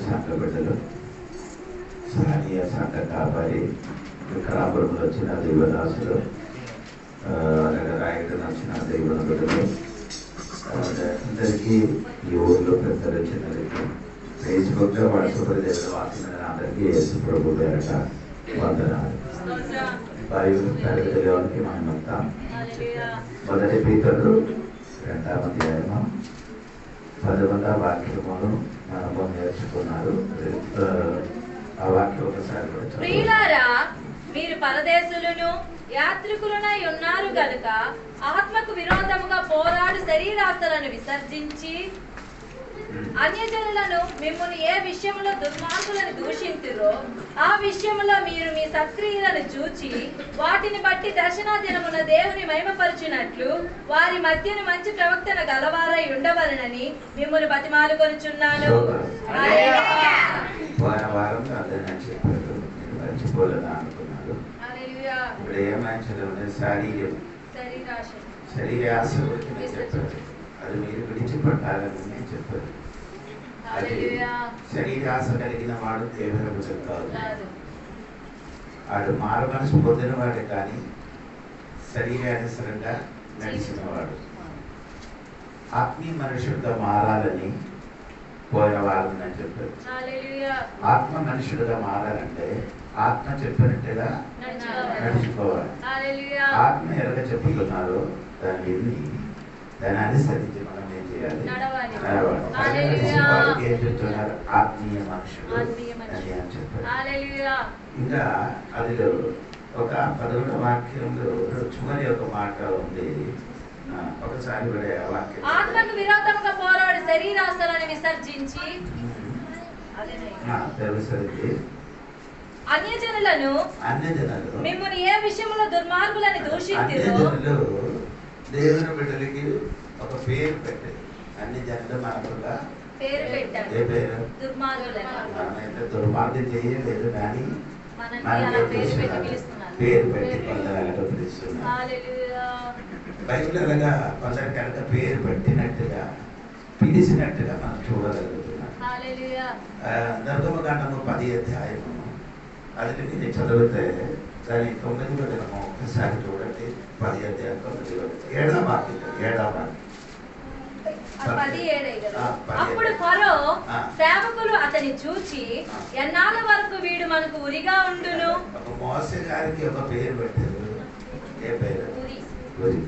సంఘ బిడ్డలు, స్థానియ సంఘ కాపరి, విక్రాపురంలో వచ్చిన దైవదాసులు, రాయగడ వచ్చిన దైవ బిడ్డలు, అందరికీ ఈ ఊళ్ళో పెద్దలు చిన్నలకి, ఫేస్బుక్లో వాట్సాప్లో దేవుడు వాక్యం అందరికీ యేసు ప్రభు పేరట వందనాలు. బైబిల్ తెలియడానికి మనమంతా మొదటి పేతురు 2వ అధ్యాయము 10వ వాక్యమును మనము నేర్చుకున్నారు. ఆ వాక్యం ఒకసారి ప్రియులారా, మీరు పరదేశులను యాత్రికులనై ఉన్నారు గనుక ఆత్మకు విరోధముగా పోరాడు శరీరాశలను విసర్జించి అన్యజనులను మిమ్మల్ని ఏ విషయంలో దుర్మార్గులను దూషింతురో ఆ విషయంలో మీరు మీ సత్క్రియలను చూచి వాటిని బట్టి దర్శన దినమున దేవుని మహిమపరచునట్లు వారి మధ్యన మంచి ప్రవక్తన గలవారై ఉండవలనని మిమ్మల్ని బతిమాలుకొనుచున్నాను. అది మీరు విడిచిపెట్టాలని నేను చెప్పాను. అది శరీరాశ కలిగిన వాడు దేవుడు కాదు. వాడు మారు మనసు పొందిన వాడే కానీ శరీరానుసరంగా నడిచిన వాడు. ఆత్మీయ మనుషుడిగా మారాలని పోయిన వాళ్ళని నేను చెప్పాను. ఆత్మ మనుషుడిగా మారాలంటే ఆత్మ చెప్పినట్టుగా నడుచుకోవాలి. ఆత్మ ఎలాగ చెప్పుతున్నారు దాన్ని అనుసరించి మనం ఏం చేయాలి? నడవాలి. ఏం చెప్తున్నారు? ఆత్మీయ మనుషులు అని అని చెప్పారు. ఇంకా అదిలో ఒక 11వ వాక్యంలో చివరి ఒక మాట ఉంది. ఒకసారి కూడా వాక్యం, ఆత్మకు విరోధముగా పోరాడు శరీరాశలను విసర్జించి అన్యజనులను మిమ్మల్ని ఏ విషయంలో దుర్మార్గులను దూషింతురో దేవుని బిడ్డలకి ఒక పేరు పెట్టారు. అన్ని జనులు మనకుగా పేరు పెట్టారు. ఏ పేరు? దుర్మార్గం చేయలేదు కానీ పేరు పెట్టి కొందరు పిలుస్తున్నారు. బైబిల్ అనగా కొందరు కనుక పేరు పెట్టినట్టుగా పిలిచినట్టుగా మనం చూడగలుగుతున్నాం. నిర్గమకాండము 10వ అధ్యాయము అది నేను చదివితే దాని 9వ వచనము ఒకసారి చూడండి. 10వ అధ్యాయం 9వ వచనం 7వ వాక్యం. అప్పుడు ఫరో సేవకులు అతని చూచి ఎన్నాళ్ళ వరకు వీడు మనకు ఉరిగా ఉండును. మోసే గారికి ఒక పేరు పెట్టారు. ఏ పేరు? ఉరి.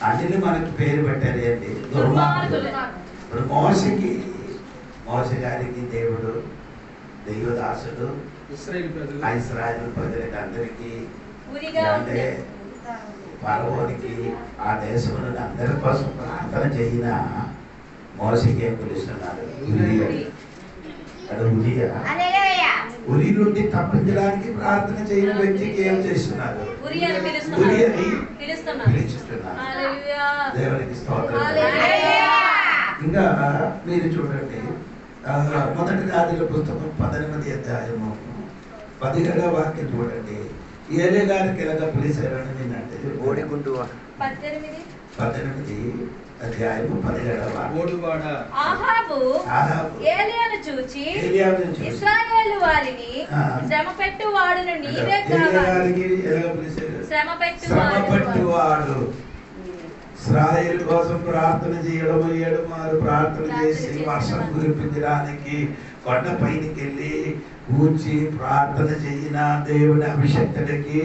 అన్నిలు మనకు పేరు పెట్టారు ఏంటి? దుర్మార్గులు. ఇప్పుడు మోసే గారికి దేవుడు దైవదాసుడు ఇశ్రాయేలు ప్రజలకి అందరికీ అంటే ఫరోనికి ఆ దేశంలో అందరి కోసం ప్రార్థన చేయిన మోసకి ఏం పిలుస్తున్నారు? ఉరి నుండి తప్పించడానికి ప్రార్థన చేయని వ్యక్తికి ఏం చేస్తున్నారు? ఉరి అని పిలుస్తున్నారు. దేవునికి స్తోత్రం. ఇంకా మీరు చూడండి, మొదటి రాజుల పుస్తకం 18వ అధ్యాయము 17వ వాక్యం చూడండి. ఏలే గారికి ఎలాగ పిలిచారని నేనంటే 18 అధ్యాయము 17వ వాక్యం. ఆహాబు ఏలీయాను చూచి ఇశ్రాయేలు వారిని శ్రమపెట్టు వాడును నీవే కావాలి. శ్రమపెట్టువాడు ఇశ్రాయేలు కోసం ప్రార్థన చేయడం 7 మారు ప్రార్థన చేసి వర్షం కురిపించడానికి కొండ పైనకి వెళ్ళి కూర్చి ప్రార్థన చేసిన దేవుని అభిషక్తుడికి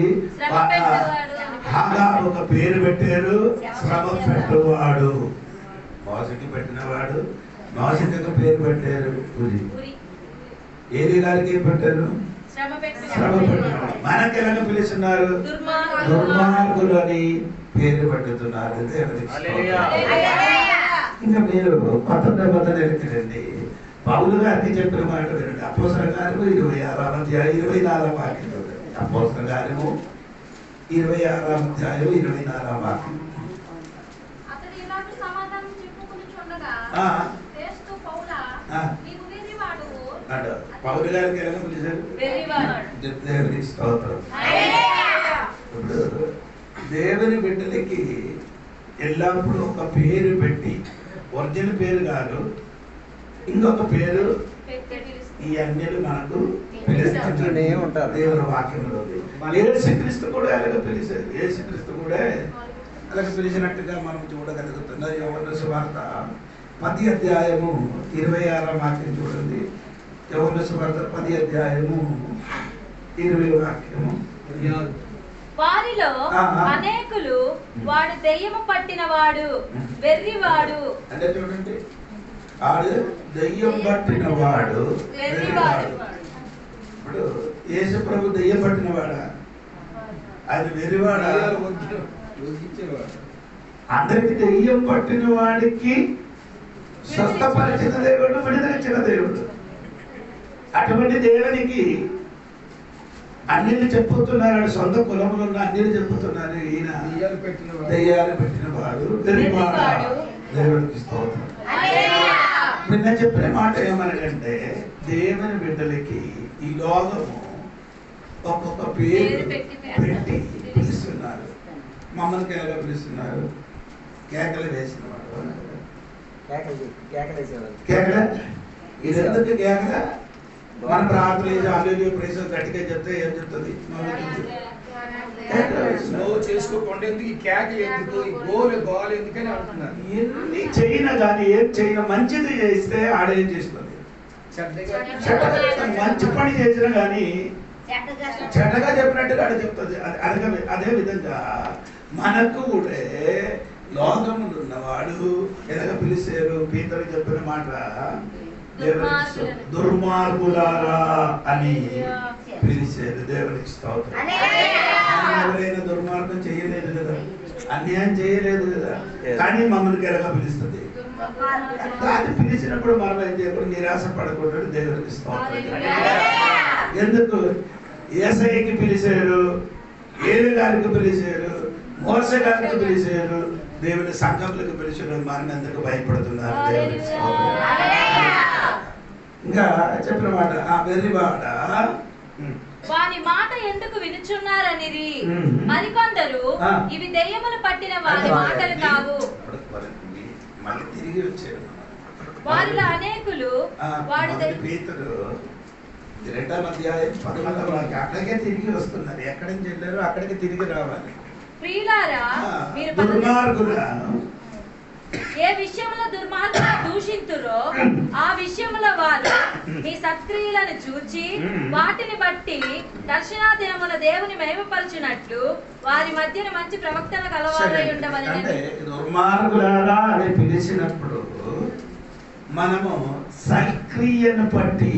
ఒక పేరు పెట్టారు, శ్రమ పెట్టువాడు. మోసకి పెట్టినవాడు మోసకి ఒక పేరు పెట్టారు, ఉరి. ఏలి గారికి ఏం పెట్టారు? శ్రమ పెట్టినవాడు. మనకి ఎలాగ పిలుస్తున్నారు? దుర్మార్గులు అని పేరు పెట్టుతున్నారు. ఇంకా మీరు కొత్త ఎక్కడండి పౌలు గారికి చెప్పిన మాట వినండి. అపోస్తలుల కార్యము 26వ అధ్యాయం 24వ వాక్యం చూడండి. అపోస్తలుల కార్యము 26వ అధ్యాయం 24వ వాక్యం. పౌలు గారికి ఎలా పిలిచారు? దేవునికి స్తోత్రం. ఇప్పుడు దేవుని బిడ్డలకి ఎల్లప్పుడూ ఒక పేరు పెట్టి, ఒరిజినల్ పేరు కాదు, ఇంకొక పేరు ఈ అన్యులు మనకు పిలుస్తూనే ఉంటారు. దేవుని వాక్యంలో యేసుక్రీస్తు కూడా అలాగ పిలిచారు. యేసుక్రీస్తు కూడా అలాగ పిలిచినట్టుగా మనం చూడగలుగుతున్నాం. యోహాను సువార్త 10వ అధ్యాయము 26వ వాక్యం చూడండి. యోహాను సువార్త 10వ అధ్యాయము 20వ వాక్యము. వారిలో అనేకులు వాడు దెయ్యము పట్టిన వాడు, వెర్రివాడు. అంటే చూడండి, వాడు దెయ్యం పట్టిన వాడు, వెర్రివాడు. ఇప్పుడు యేసు ప్రభు దెయ్యం పట్టిన వాడా? ఆయన వెర్రివాడా? అందరికి దెయ్యం పట్టిన వాడికి స్వస్థపరిచిన దేవుడు, విడుదలిచ్చిన దేవుడు. అటువంటి దేవునికి అన్నిలు చెప్పుతున్నారు. సొంత కులంలో ఉన్న అన్నిలు చెప్పుతున్నారు. ఈయన దెయ్యాలు పెట్టిన వాడు, వెర్రివాడు. దేవుడికి స్తోత్రం. నిన్న చెప్పిన మాట ఏమనగంటే, దేవుని బిడ్డలకి ఈ లోకము ఒక్కొక్క పేరు పెట్టి పిలుస్తున్నారు. మమ్మల్ని కేకలు పిలుస్తున్నారు. కేకలు వేసిన వాడు కేకల. ఇది ఎందుకు కేకల? మన ప్రార్థన ఆలోచన ప్రేసం గట్టిగా చెప్తే ఏం చెప్తుంది? చేసుకోకుండా ఎందుకు ఈ కేకలు, ఎందుకు ఈ గోలు గోలు ఎందుకని అంటున్నారు. ఎన్ని చేయన కానీ ఏం చేయన మంచిది చేస్తే ఆడేం చేస్తుంది? మంచి పని చేసినా కానీ చెడ్డగా చెప్పినట్టుగా ఆడ చెప్తుంది. అదే విధంగా మనకు కూడా లోకములు ఉన్నవాడు ఎలాగ పిలిచారు? పీతరు చెప్పిన మాట, దుర్మార్గులారా అని పిలిచారు. దేవునికి స్తోత్రం. ఎవరైనా దుర్మార్గం చేయలేదు కదా, అన్యాయం చేయలేదు కదా, కానీ మమ్మల్ని ఎలాగ పిలుస్తుంది. అది పిలిచినప్పుడు మనం ఏం చేయకూడదు? నిరాశ పడకూడదు. దేవునికి స్తోత్రం. ఎందుకు? యేసయ్యకి పిలిచారు, ఏలు గారికి పిలిచారు, మోసే గారికి పిలిచారు, దేవుని సంఘములకు పిలిచారు. మనం ఎందుకు భయపడుతున్నారు? దేవునికి స్తోత్రం. ఇంకా చెప్పిన మాట, ఆ వెర్రివాడ వాని మాట ఎందుకు వినుచున్నారనిరి. మరికొందరు ఇవి దెయ్యములు పట్టిన వారి మాటలు కావు. మళ్ళీ తిరిగి వచ్చారు. వారిలో అనేకులు వాడు పేతురు 2వ అధ్యాయం 11వ వాక్యం. అక్కడికే తిరిగి వస్తున్నారు. ఎక్కడి నుంచి వెళ్ళారు అక్కడికి తిరిగి రావాలి. ప్రియులారా, మీరు దుర్మార్గులను ఏ విషయంలో దుర్మార్గులను దూషింతురో ఆ విషయంలో వారు మీ సత్క్రియలను చూచి వాటిని బట్టి దర్శనాదినమున దేవుని మహిమపరచునట్లు వారి మధ్యన మంచి ప్రవక్తల కలవారై ఉండవలెనని. దుర్మార్గులారా అని పిలిచినప్పుడు మనము సత్క్రియను బట్టి,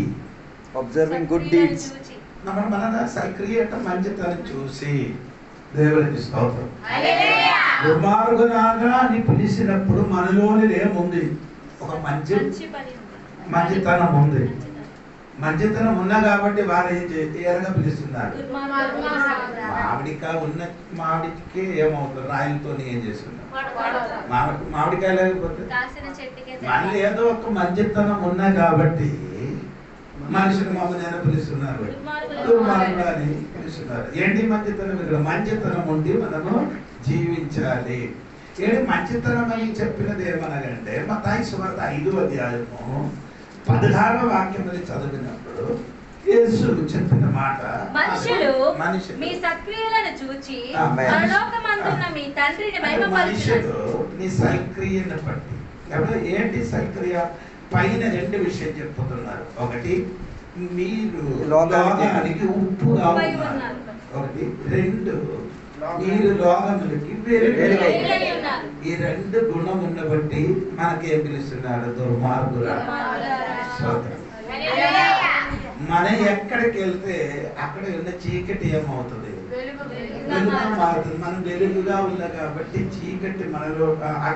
అబ్జర్వింగ్ గుడ్ డీడ్స్, మన సక్రియ మంచితనం చూసి దేవునికి స్తోత్రం. దుర్మార్గులారా అని పిలిచినప్పుడు మనలోని ఏముంది? ఒక మంచితనం ఉంది. మంచితనం ఉన్నా కాబట్టి వారు ఏం చేయాలని పిలుస్తున్నారు. మామిడికి ఏమవుతుంది? రాయిలతో ఏం చేస్తున్నారు? మామిడికాయ లేకపోతే మళ్ళీ ఏదో ఒక మంచితనం ఉన్నా కాబట్టి మనుషులు మమ్మల్ని పిలుస్తున్నారు, దుర్మార్గులు అని పిలుస్తున్నారు. ఏంటి మంచితనం? ఇక్కడ మంచితనం ఉండి మనము జీవించాలి. ఏంటి మంచితనం అని చెప్పినది ఏమనగంటే, మత్తయి సువార్త 5వ అధ్యాయము 16వ వాక్యముని చదివినప్పుడు యేసు చెప్పిన మాట, మనుషులు మీ సత్క్రియలను చూచి పరలోకమందున్న మీ తండ్రిని మహిమపరచును. నీ సత్క్రియను బట్టి. ఏంటి సత్క్రియ? పైన 2 విషయం చెప్పుతున్నారు. ఒకటి, మీరు లోకానికి ఉప్పుగా ఉన్నారు. ఒకటి, 2 మీరు లోకములకి వెలుగై ఉన్నారు. ఈ 2 గుణం ఉన్న బట్టి మనకేం పిలుస్తున్నారు? దుర్మార్గులు. మనం ఎక్కడికి వెళ్తే అక్కడ ఉన్న చీకటి ఏమవుతుంది? వెలుగుగా మారుతుంది. మనం వెలుగుగా ఉన్నాం కాబట్టి చీకటి మనలో,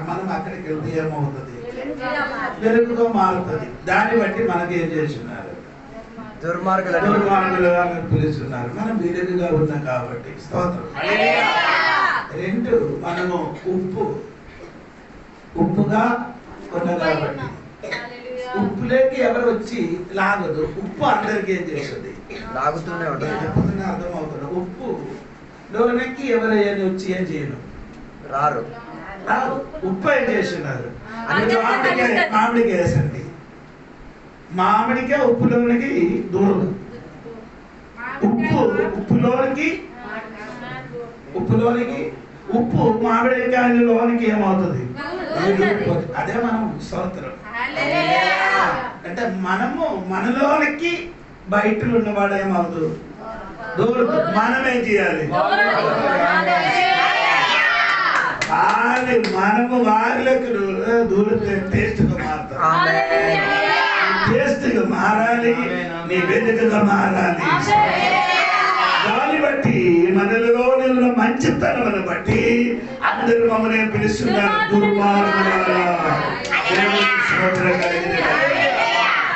మనం అక్కడికి వెళ్తే ఏమవుతుంది? వెలుగుగా మారుతుంది. దాన్ని బట్టి మనకి ఏం చేస్తున్నారు? దుర్మార్గులుగా పిలుస్తున్నారు. మనం వెలుగుగా ఉన్నాం కాబట్టి. స్తోత్రం. 2, మనము ఉప్పుగా ఉన్నాం కాబట్టి. ఉప్పులోకి ఎవరు వచ్చి లాగదు. ఉప్పు అందరికీ ఏం చేస్తుంది? లాగుతూనే ఉంటుంది. అర్థమవుతుంది. ఉప్పు లోనికి ఎవరైనా వచ్చి ఏం చేయను? రారు. ఉప్పు ఏం చేస్తున్నారు? మామిడికి వేసండి. మామిడికాయ ఉప్పులోనికి దూరం. ఉప్పులోనికి ఉప్పు మామిడికాయలోనికి ఏమవుతుంది? అదే మనం స్తోత్రం. అంటే మనలోనికి బయట ఉన్నవాడు ఏమవుతుంది? దూరం. మనమేం చేయాలి? మనము వారిలోకి దూరితే టేస్ట్గా మారుతాం. టేస్ట్గా మారాలి, నీ వెనుకగా మారాలి. దాన్ని బట్టి మనలో ఉన్న మంచితనమును బట్టి అందరూ మమ్మల్ని పిలుస్తున్నారు దుర్మార్గులారా.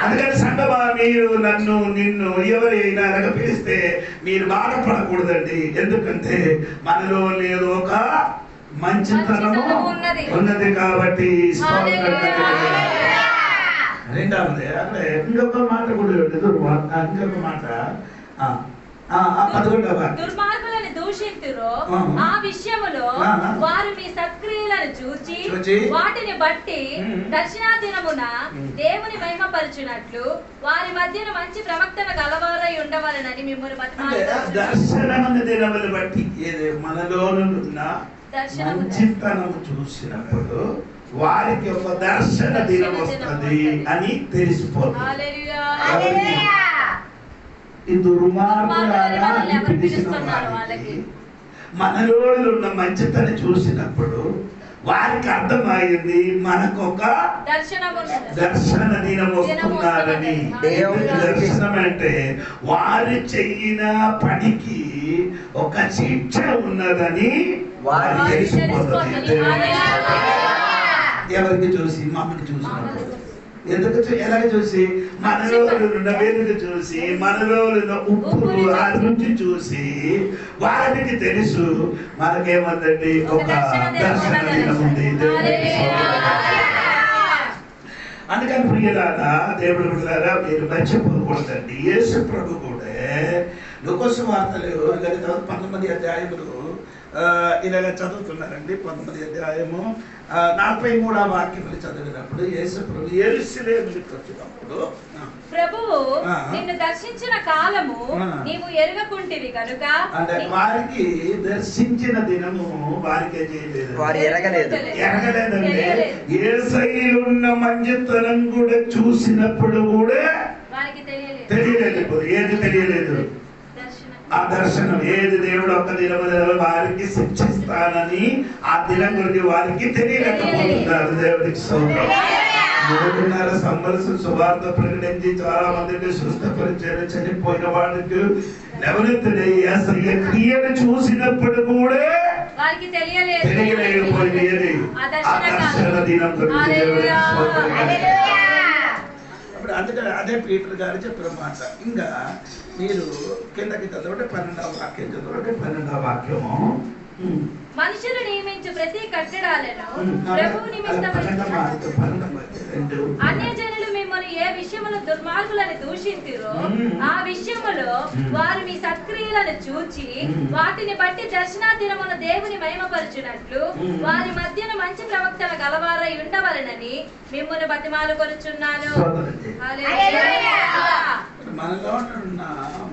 అందుకని సంగమా, మీరు నిన్ను ఎవరైనా అనగా పిలిస్తే మీరు బాధపడకూడదండి. ఎందుకంటే మనలో లేదు ఒక మంచితనము ఉన్నది కాబట్టి. రెండవది అంటే ఇంకొక మాట కూడా ఇంకొక మాట 11వ దుర్మార్గులను దూషింతురో ఆ విషయములో వారు మీ సత్క్రియలను చూచి వాటిని బట్టి దర్శనాదినమున దేవుని మహిమపరచునట్లు వారి మధ్యన మంచి ప్రవక్తన గలవారై ఉండవలనని మిమ్మల్ని బతిమాలుకొనుచున్నాను. దర్శనమున దినములు బట్టి మనలోనున్న మంచితనము చూసినప్పుడు వారికి ఒక దర్శన దినం వస్తుంది అని తెలిసిపోతుంది. ఈ దుర్మార్గులారా మనలో ఉన్న మంచితనం చూసినప్పుడు వారికి అర్థమైంది మనకు ఒక దర్శన దినం వస్తున్నారని. దర్శనం అంటే వారు చెయ్యిన పనికి ఒక శిక్ష ఉన్నదని వారు తెలిసిపోతుంది. ఎవరికి చూసి? మమ్మల్ని చూసినప్పుడు. ఎందుకు ఎలాగ చూసి? మనలో ఉన్న వెలుగు చూసి, మనలో ఉన్న ఉప్పు ఆ రుచి చూసి వారికి తెలుసు మనకేమందండి ఒక దర్శన దినం ఉంది. అందుకని ప్రియులారా, దేవుడు బిడ్డలారా, మీరు మర్చిపోకూడదండి. యేసు ప్రభు కూడా లూకాసు వార్తలు 19 అధ్యాయములు ఇలాగ చదువుతున్నారండి. 19 అధ్యాయము 43వ వాక్యములు చదివినప్పుడు యేసు ప్రభు యెరూషలేముకు వచ్చినప్పుడు ప్రభువు నిన్ను దర్శించిన కాలము నీవు ఎరగకుంటివి కనుక, అంటే వారికి దర్శించిన దినము వారికి చేయలేదు, వారు ఎరగలేదండి. యేసయ్యలో ఉన్న మంచితనం కూడా చూసినప్పుడు కూడా వారికి తెలియలేదు. ఏది తెలియలేదు? ఆ దర్శనం. ఏది? దేవుడు ఒక దినం వారికి శిక్షిస్తానని ఆ దినం గురించి వారికి తెలియలేకపోతున్నారు. దేవుడికి స్తోత్రం. 3.5 సంవత్సరం సువార్త ప్రకటించి చాలా మందిని స్వస్థపరిచారు. చనిపోయిన వాడికి ఎవరెత్తునే క్రియను చూసినప్పుడు కూడా తెలియలేకపోయింది. ఆ దర్శన దినం గురించి దేవుడికి స్తోత్రం. అందుకని అదే పీటర్ గారు చెప్పిన మాట. ఇంకా మీరు కిందకి చదవండి, 12వ వాక్యం చదవండి. 12వ వాక్యము మనుషులు నియమించు ప్రతి కట్టడాలను ప్రభువు నిమిత్తమై అన్యజనులు మిమ్మల్ని ఏ విషయములో దుర్మార్గులను దూషింతురో ఆ విషయములో వారు మీ సత్క్రియలను చూచి వాటిని బట్టి దర్శనా దినమున దేవుని మహిమపరచునట్లు వారి మధ్యన మంచి ప్రవక్తన గలవారై ఉండవలనని మిమ్మల్ని బతిమాలుకొనుచున్నాను. మనలో ఉన్న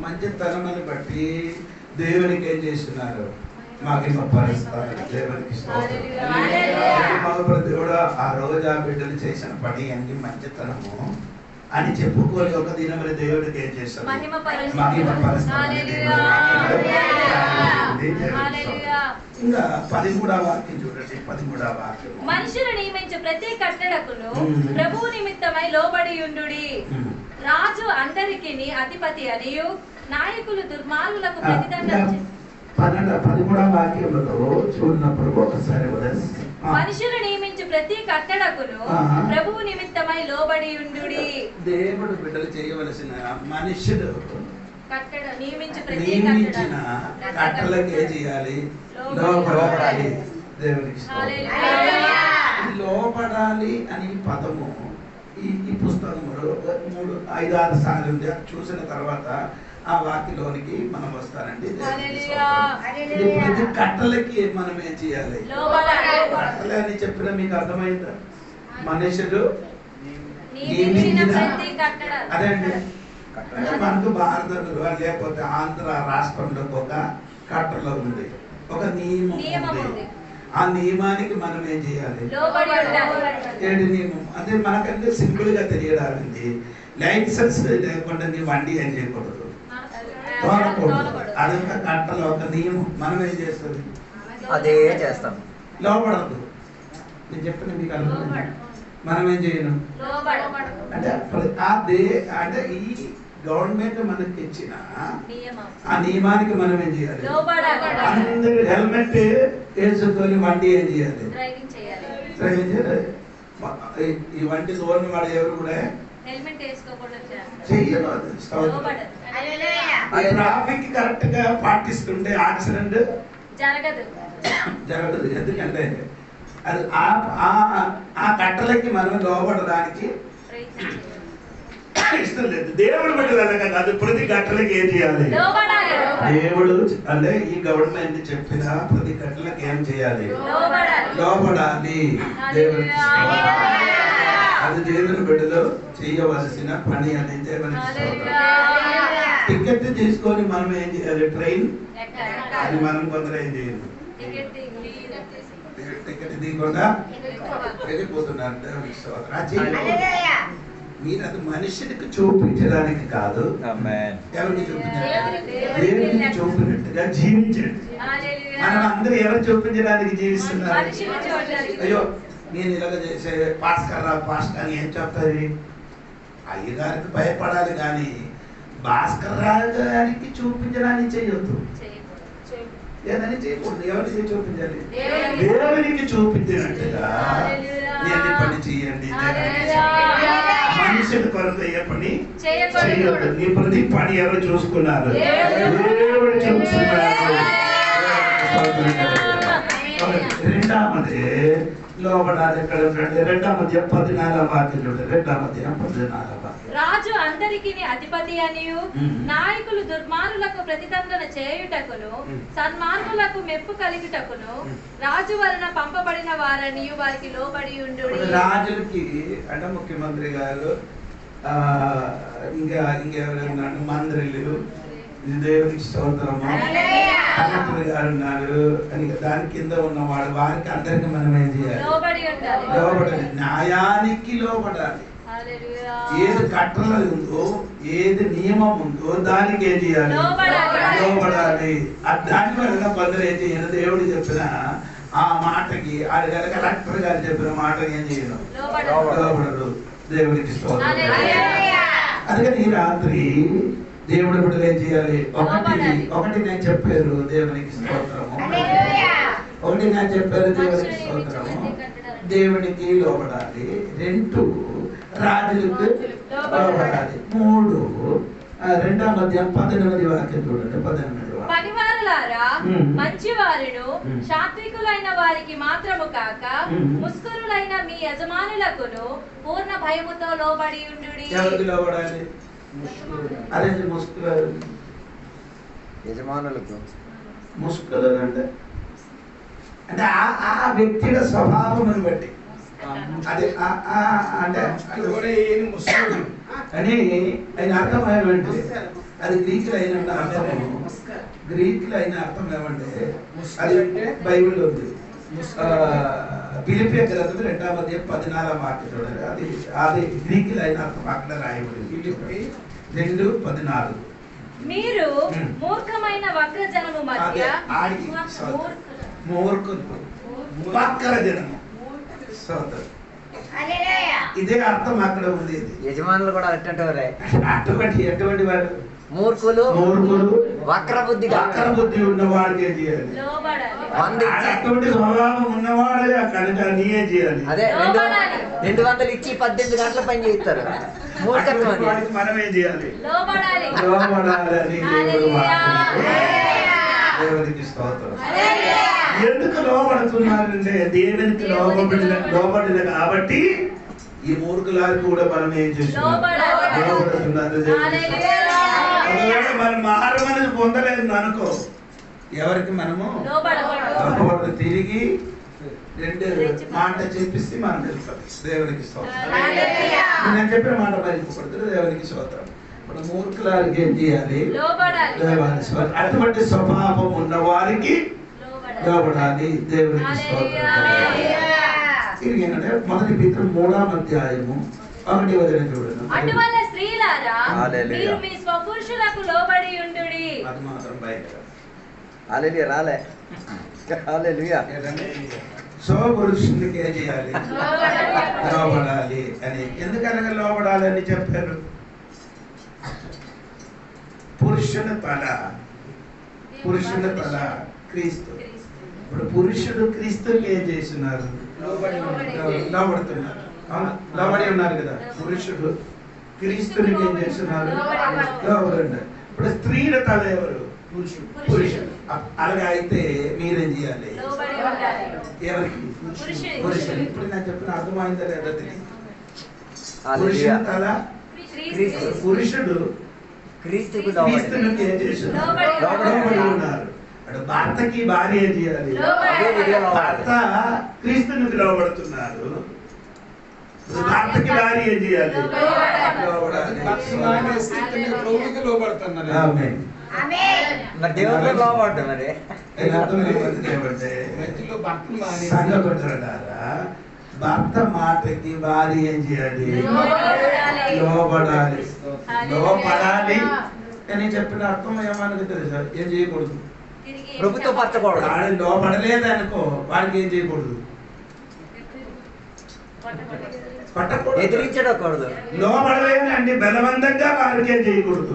మంచితనమును బట్టి దేవునికి ఏం చేస్తున్నారు? మహిమపరుస్తారు. దేవునికి దేవుడు ఆ రోజు ఆ బిడ్డలు చేసిన పని అన్ని మంచితనము అని చెప్పుకోని ఒక దినమున దేవుడికి ఏం చేస్తారు? మహిమపరుస్తారు. ఇంకా 13వ వాక్యం చూడండి. 13వ వాక్యం మనుషులు నియమించు ప్రతి కట్టడకును ప్రభువు నిమిత్తమై లోబడి ఉండుడి. రాజు అందరికి అధిపతి అనియు నాయకులు దుర్మార్గులకు ప్రతిదండన 13వ వాక్యంలో చూడనప్పుడు ఒకసారి మనుషులు నియమించు ప్రతి కట్టడకును ప్రభువు నిమిత్తమై లోబడి ఉండుడి. దేవుడు బిడ్డలు చేయవలసిన మనుషులు నియమించిన కట్టలకి ఏం చేయాలి? లోబడాలి. దేవునికి లోబడాలి అని పదము ఈ పుస్తకంలో 3-5-6 సార్లు ఉంది. చూసిన తర్వాత ఆ వాక్యలోనికి మనం వస్తానండి. ప్రతి కట్టలకి మనం ఏం చేయాలి? కట్టలే అని చెప్పిన మీకు అర్థమైందా? మనుషులు నియమించిన ప్రతి కట్టడ. అదే అండి. మనకు భారతంలో లేకపోతే ఆంధ్ర రాష్ట్రంలో ఒక కట్టలో ఉంది, ఒక నియమం ఉంది. ఆ నియమానికి మనం ఏం చేయాలి? ఏంటి నియమం? అదే మనకంటే సింపుల్ గా తెలియడానికి లైసెన్స్ లేకుండా నీ వండి ఏం చేయకూడదు, తోలకూడదు. అదొక కట్టలో ఒక నియమం. మనం ఏం చేస్తుంది? అదే చేస్తాం. లోపడదు. నేను చెప్పిన మీకు అర్థం. మనం ఏం చేయను అంటే అంటే ఈ గవర్నమెంట్ మనకి ఇచ్చిన ఆ నియమానికి మనం ఏం చేయాలి? అందరూ హెల్మెట్ వేసుకొని వండి ఏం చేయాలి? డ్రైవింగ్ చేయాలి. ఈ వంటి దూరం వాడు ఎవరు కూడా ట్రాఫిక్ కరెక్ట్ గా పాటిస్తుంటే యాక్సిడెంట్ జరగదు. ఎందుకంటే అది ఆ కట్టలకి మనం లోపడడానికి ఇష్టం లేదు. దేవుడు బిడ్డలు కదా, అది ప్రతి కట్టలకి ఏం చేయాలి? దేవుడు అంటే ఈ గవర్నమెంట్ చెప్పిన ప్రతి కట్టలకి ఏం చేయాలి? లోపడాలి. దేవుడికి అది దేవుని బిడ్డలు చేయవలసిన పని అని దేవునికి టికెట్ తీసుకొని మనం ఏం చేయాలి? ట్రైన్ అది మనం కొందరు ఏం చేయాలి? టికెట్ తీయకుండా వెళ్ళిపోతున్నారు. దేవునికి స్తోత్రం. మీరు అది మనుషుడికి చూపించడానికి కాదు, ఎవరికి చూపించాలి? దేవునికి చూపినట్టుగా జీవించండి. మనం అందరూ ఎవరు చూపించడానికి జీవిస్తున్నారు? అయ్యో నేను ఇలాగ చేసే పాస్కర్ అని ఏం చెప్తారు? అయ్యగారికి భయపడాలి కానీ భాస్కర్ రావు గారికి చూపించడానికి చేయొద్దు. ఏదని చేయకూడదు. ఎవరికి చూపించాలి? దేవునికి చూపించినట్టుగా నేను పని చేయండి. మనుషుల కొరకు ఏ పని చేయొద్దు. నీ ప్రతి పని ఎవరు చూసుకున్నారు? దేవుడు చూసుకున్నారు. రెండవది లోబడాలి. ఎక్కడ ఉండండి? 2 వాక్యం చూడండి. 2 రాజు అందరికి అధిపతి అనియు నాయకులు దుర్మార్గులకు ప్రతిదండన చేయుటకును సన్మార్గులకు మెప్పు కలిగుటకును రాజు వలన పంపబడిన వారని వారికి లోబడి ఉండు. రాజులకి అంటే ముఖ్యమంత్రి గారు ఇంకెవరున్నాడు? మంత్రులు, దేవునికి స్తోత్రము, మంత్రి గారు ఉన్నారు అని దాని కింద ఉన్నవాడు వారికి అందరికి మనం ఏం చేయాలి? లోబడాలి. న్యాయానికి లోబడాలి. ఏది కట్టలో ఉందో, ఏది నియమం ఉందో దానికి ఏం చేయాలి? లోబడాలి. దాని వల్ల కొందరు ఏం చేయాలి? దేవుడు చెప్పిన ఆ మాటకి కలెక్టర్ గారు చెప్పిన మాటకి ఏం చేయను? లోబడరు. దేవుడికి స్తోత్రం. అందుకని ఈ రాత్రి దేవుడి బిడ్డలు ఏం చేయాలి? ఒకటి నేను చెప్పారు దేవునికి స్తోత్రము. ఒకటి నేను చెప్పారు దేవునికి స్తోత్రము. దేవునికి లోబడాలి. 2 రాజులకు లోబడాలి. 3 2 18 వాక్యం చూడండి. 18 పనివారులారా మంచివారును సాత్వికులైన వారికి మాత్రము కాక ముస్కురులైన మీ యజమానులకును పూర్ణ భయముతో లోబడి ఉండుడి. ఎవరికి లోబడాలి? అదే ముస్కులు. యజమానులకు ముస్కులు అంటే ఆ వ్యక్తిల స్వభావం బట్టి అదే అంటే అని ఆయన అర్థం ఏమంటే అది గ్రీకులు అయిన అర్థము. గ్రీకులు అయిన అర్థం ఏమంటే అది బైబిల్లో ఉంది. ఫిలిప్పీ గ్రంథం 2:14 వాక్యం చూడండి. అది గ్రీకులు అయిన అర్థం అక్కడ రాయబడింది. ఫిలిప్పీ 2:14. మీరు మూర్ఖమైన వక్ర జనము మధ్య మూర్ఖులు వక్ర జనము. ఇదే అర్థం అక్కడ ఉంది. యజమానులు కూడా ఎటువంటి వాడు? మూర్ఖులు, వక్ర బుద్ధి ఉన్నవాడికి ఏం చేయాలి? అటువంటి స్వభావం ఉన్నవాడే కనుక నీయే చేయాలి. అదే 200 ఇచ్చి 18 గంటల పని చేస్తారు. మనం ఏం చేయాలి? లోబడాలని దేవునికి స్తోత్రం. ఎందుకు లోబడుతున్నారంటే దేవునికి లోబడిన కాబట్టి ఈ మూర్ఖులారు కూడా మనం ఏం చేస్తున్నాం? లోబడుతున్నారు. మనం మారమని పొందలేదు అనుకో, ఎవరికి మనము తిరిగి రెండు మాట చెప్పిస్తే మనం వెళ్ళిపోతాం. దేవునికి స్తోత్రం. నేను చెప్పిన మాట మరిచిపోకూడదు. దేవునికి స్తోత్రం. మన మూర్ఖులకి ఏం చేయాలి? అటువంటి స్వభావం ఉన్న వారికి లోబడాలి. దేవునికి స్తోత్రం. మొదటి పేతురు 3వ అధ్యాయము 1వ వచనం చూడండి. అటువల్ల స్త్రీలారా మీరు మీ స్వపురుషులకు లోబడి ఉండుడి. అది మాత్రం బయట హల్లెలూయా రాలే. హల్లెలూయా. స్వపురుషులకి ఏం చేయాలి? లోబడాలి అని. ఎందుకనగా లోబడాలి అని చెప్పారు? పురుషుని తల క్రీస్తు. ఇప్పుడు పురుషుడు క్రీస్తుకి ఏం చేస్తున్నారు? లోబడుతున్నారు. లోబడి ఉన్నారు కదా. పురుషుడు క్రీస్తునికి ఏం చేస్తున్నారు? లోబడున్నారు. ఇప్పుడు స్త్రీల తల ఎవరు? పురుషుడు. అలాగే అయితే మీరేం చేయాలి? ఎవరికి? పురుషుడు. ఇప్పుడు నేను చెప్పిన అర్థమైందా లేదా తెలియదు. పురుషుని తల పురుషుడు క్రీస్తునికి ఏం చేస్తున్నారు? లోబడి ఉన్నారు. భర్తకి భార్య ఏం చేయాలి? భర్త క్రీస్తునికి లోబడుతున్నారు. భర్తకి భార్య ఏం చేయాలి? భర్త మాటకి భార్య ఏం చేయాలి? లోబడాలి. లోబడాలి అని చెప్పిన అర్థం ఏమన్నది తెలుసా? ఏం చేయకూడదు? ప్రభుత్వం పట్టకూడదు. వాడు లోబడలేదనుకో వాడికి ఏం చేయకూడదు? పట్టకూడదు, ఎదిరించకూడదు. లోబడలేదండి బలవంతంగా వారికి ఏం చేయకూడదు?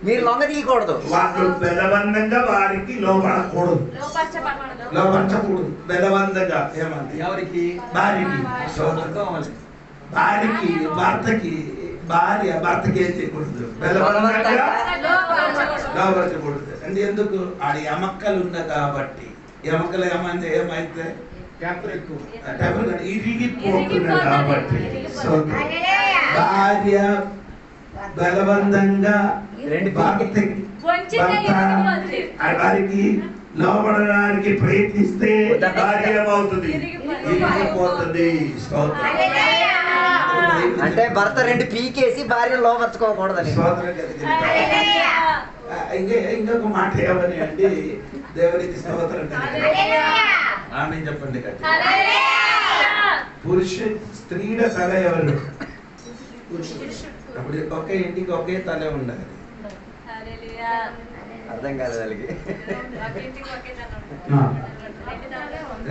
మీరు లొంగ తీయకూడదు. వాళ్ళు బలవంతంగా వారికి లోబడకూడదు, లోబడకూడదు. బలవంతంగా ఏమంది? ఎవరికి? భార్యకి. భార్యకి భర్తకి భార్య భర్తకి ఏం చేయకూడదు? బలవంతంగా లోబడకూడదు. అంటే ఎందుకు? ఆడి ఎమక్కలు ఉన్నాయి కాబట్టి. ఎమక్కలు ఏమైంది? ఏమైతే ఇరిగిపోతున్నాయి కాబట్టి. భార్య బలవంతంగా వారికి లోబడడానికి ప్రయత్నిస్తే భార్య ఏమవుతుంది? ఇరిగిపోతుంది. అంటే భర్త రెండు పీకేసి భార్య లోపరుచుకోకూడదని. ఇంకొక మాట ఏమని అండి? దేవునికి స్తోత్రం. ఆమె చెప్పండి. పురుష స్త్రీల తల ఎవరు? అప్పుడు ఒకే ఇంటికి ఒకే తల ఉండాలి. అర్థం కాదు వాళ్ళకి.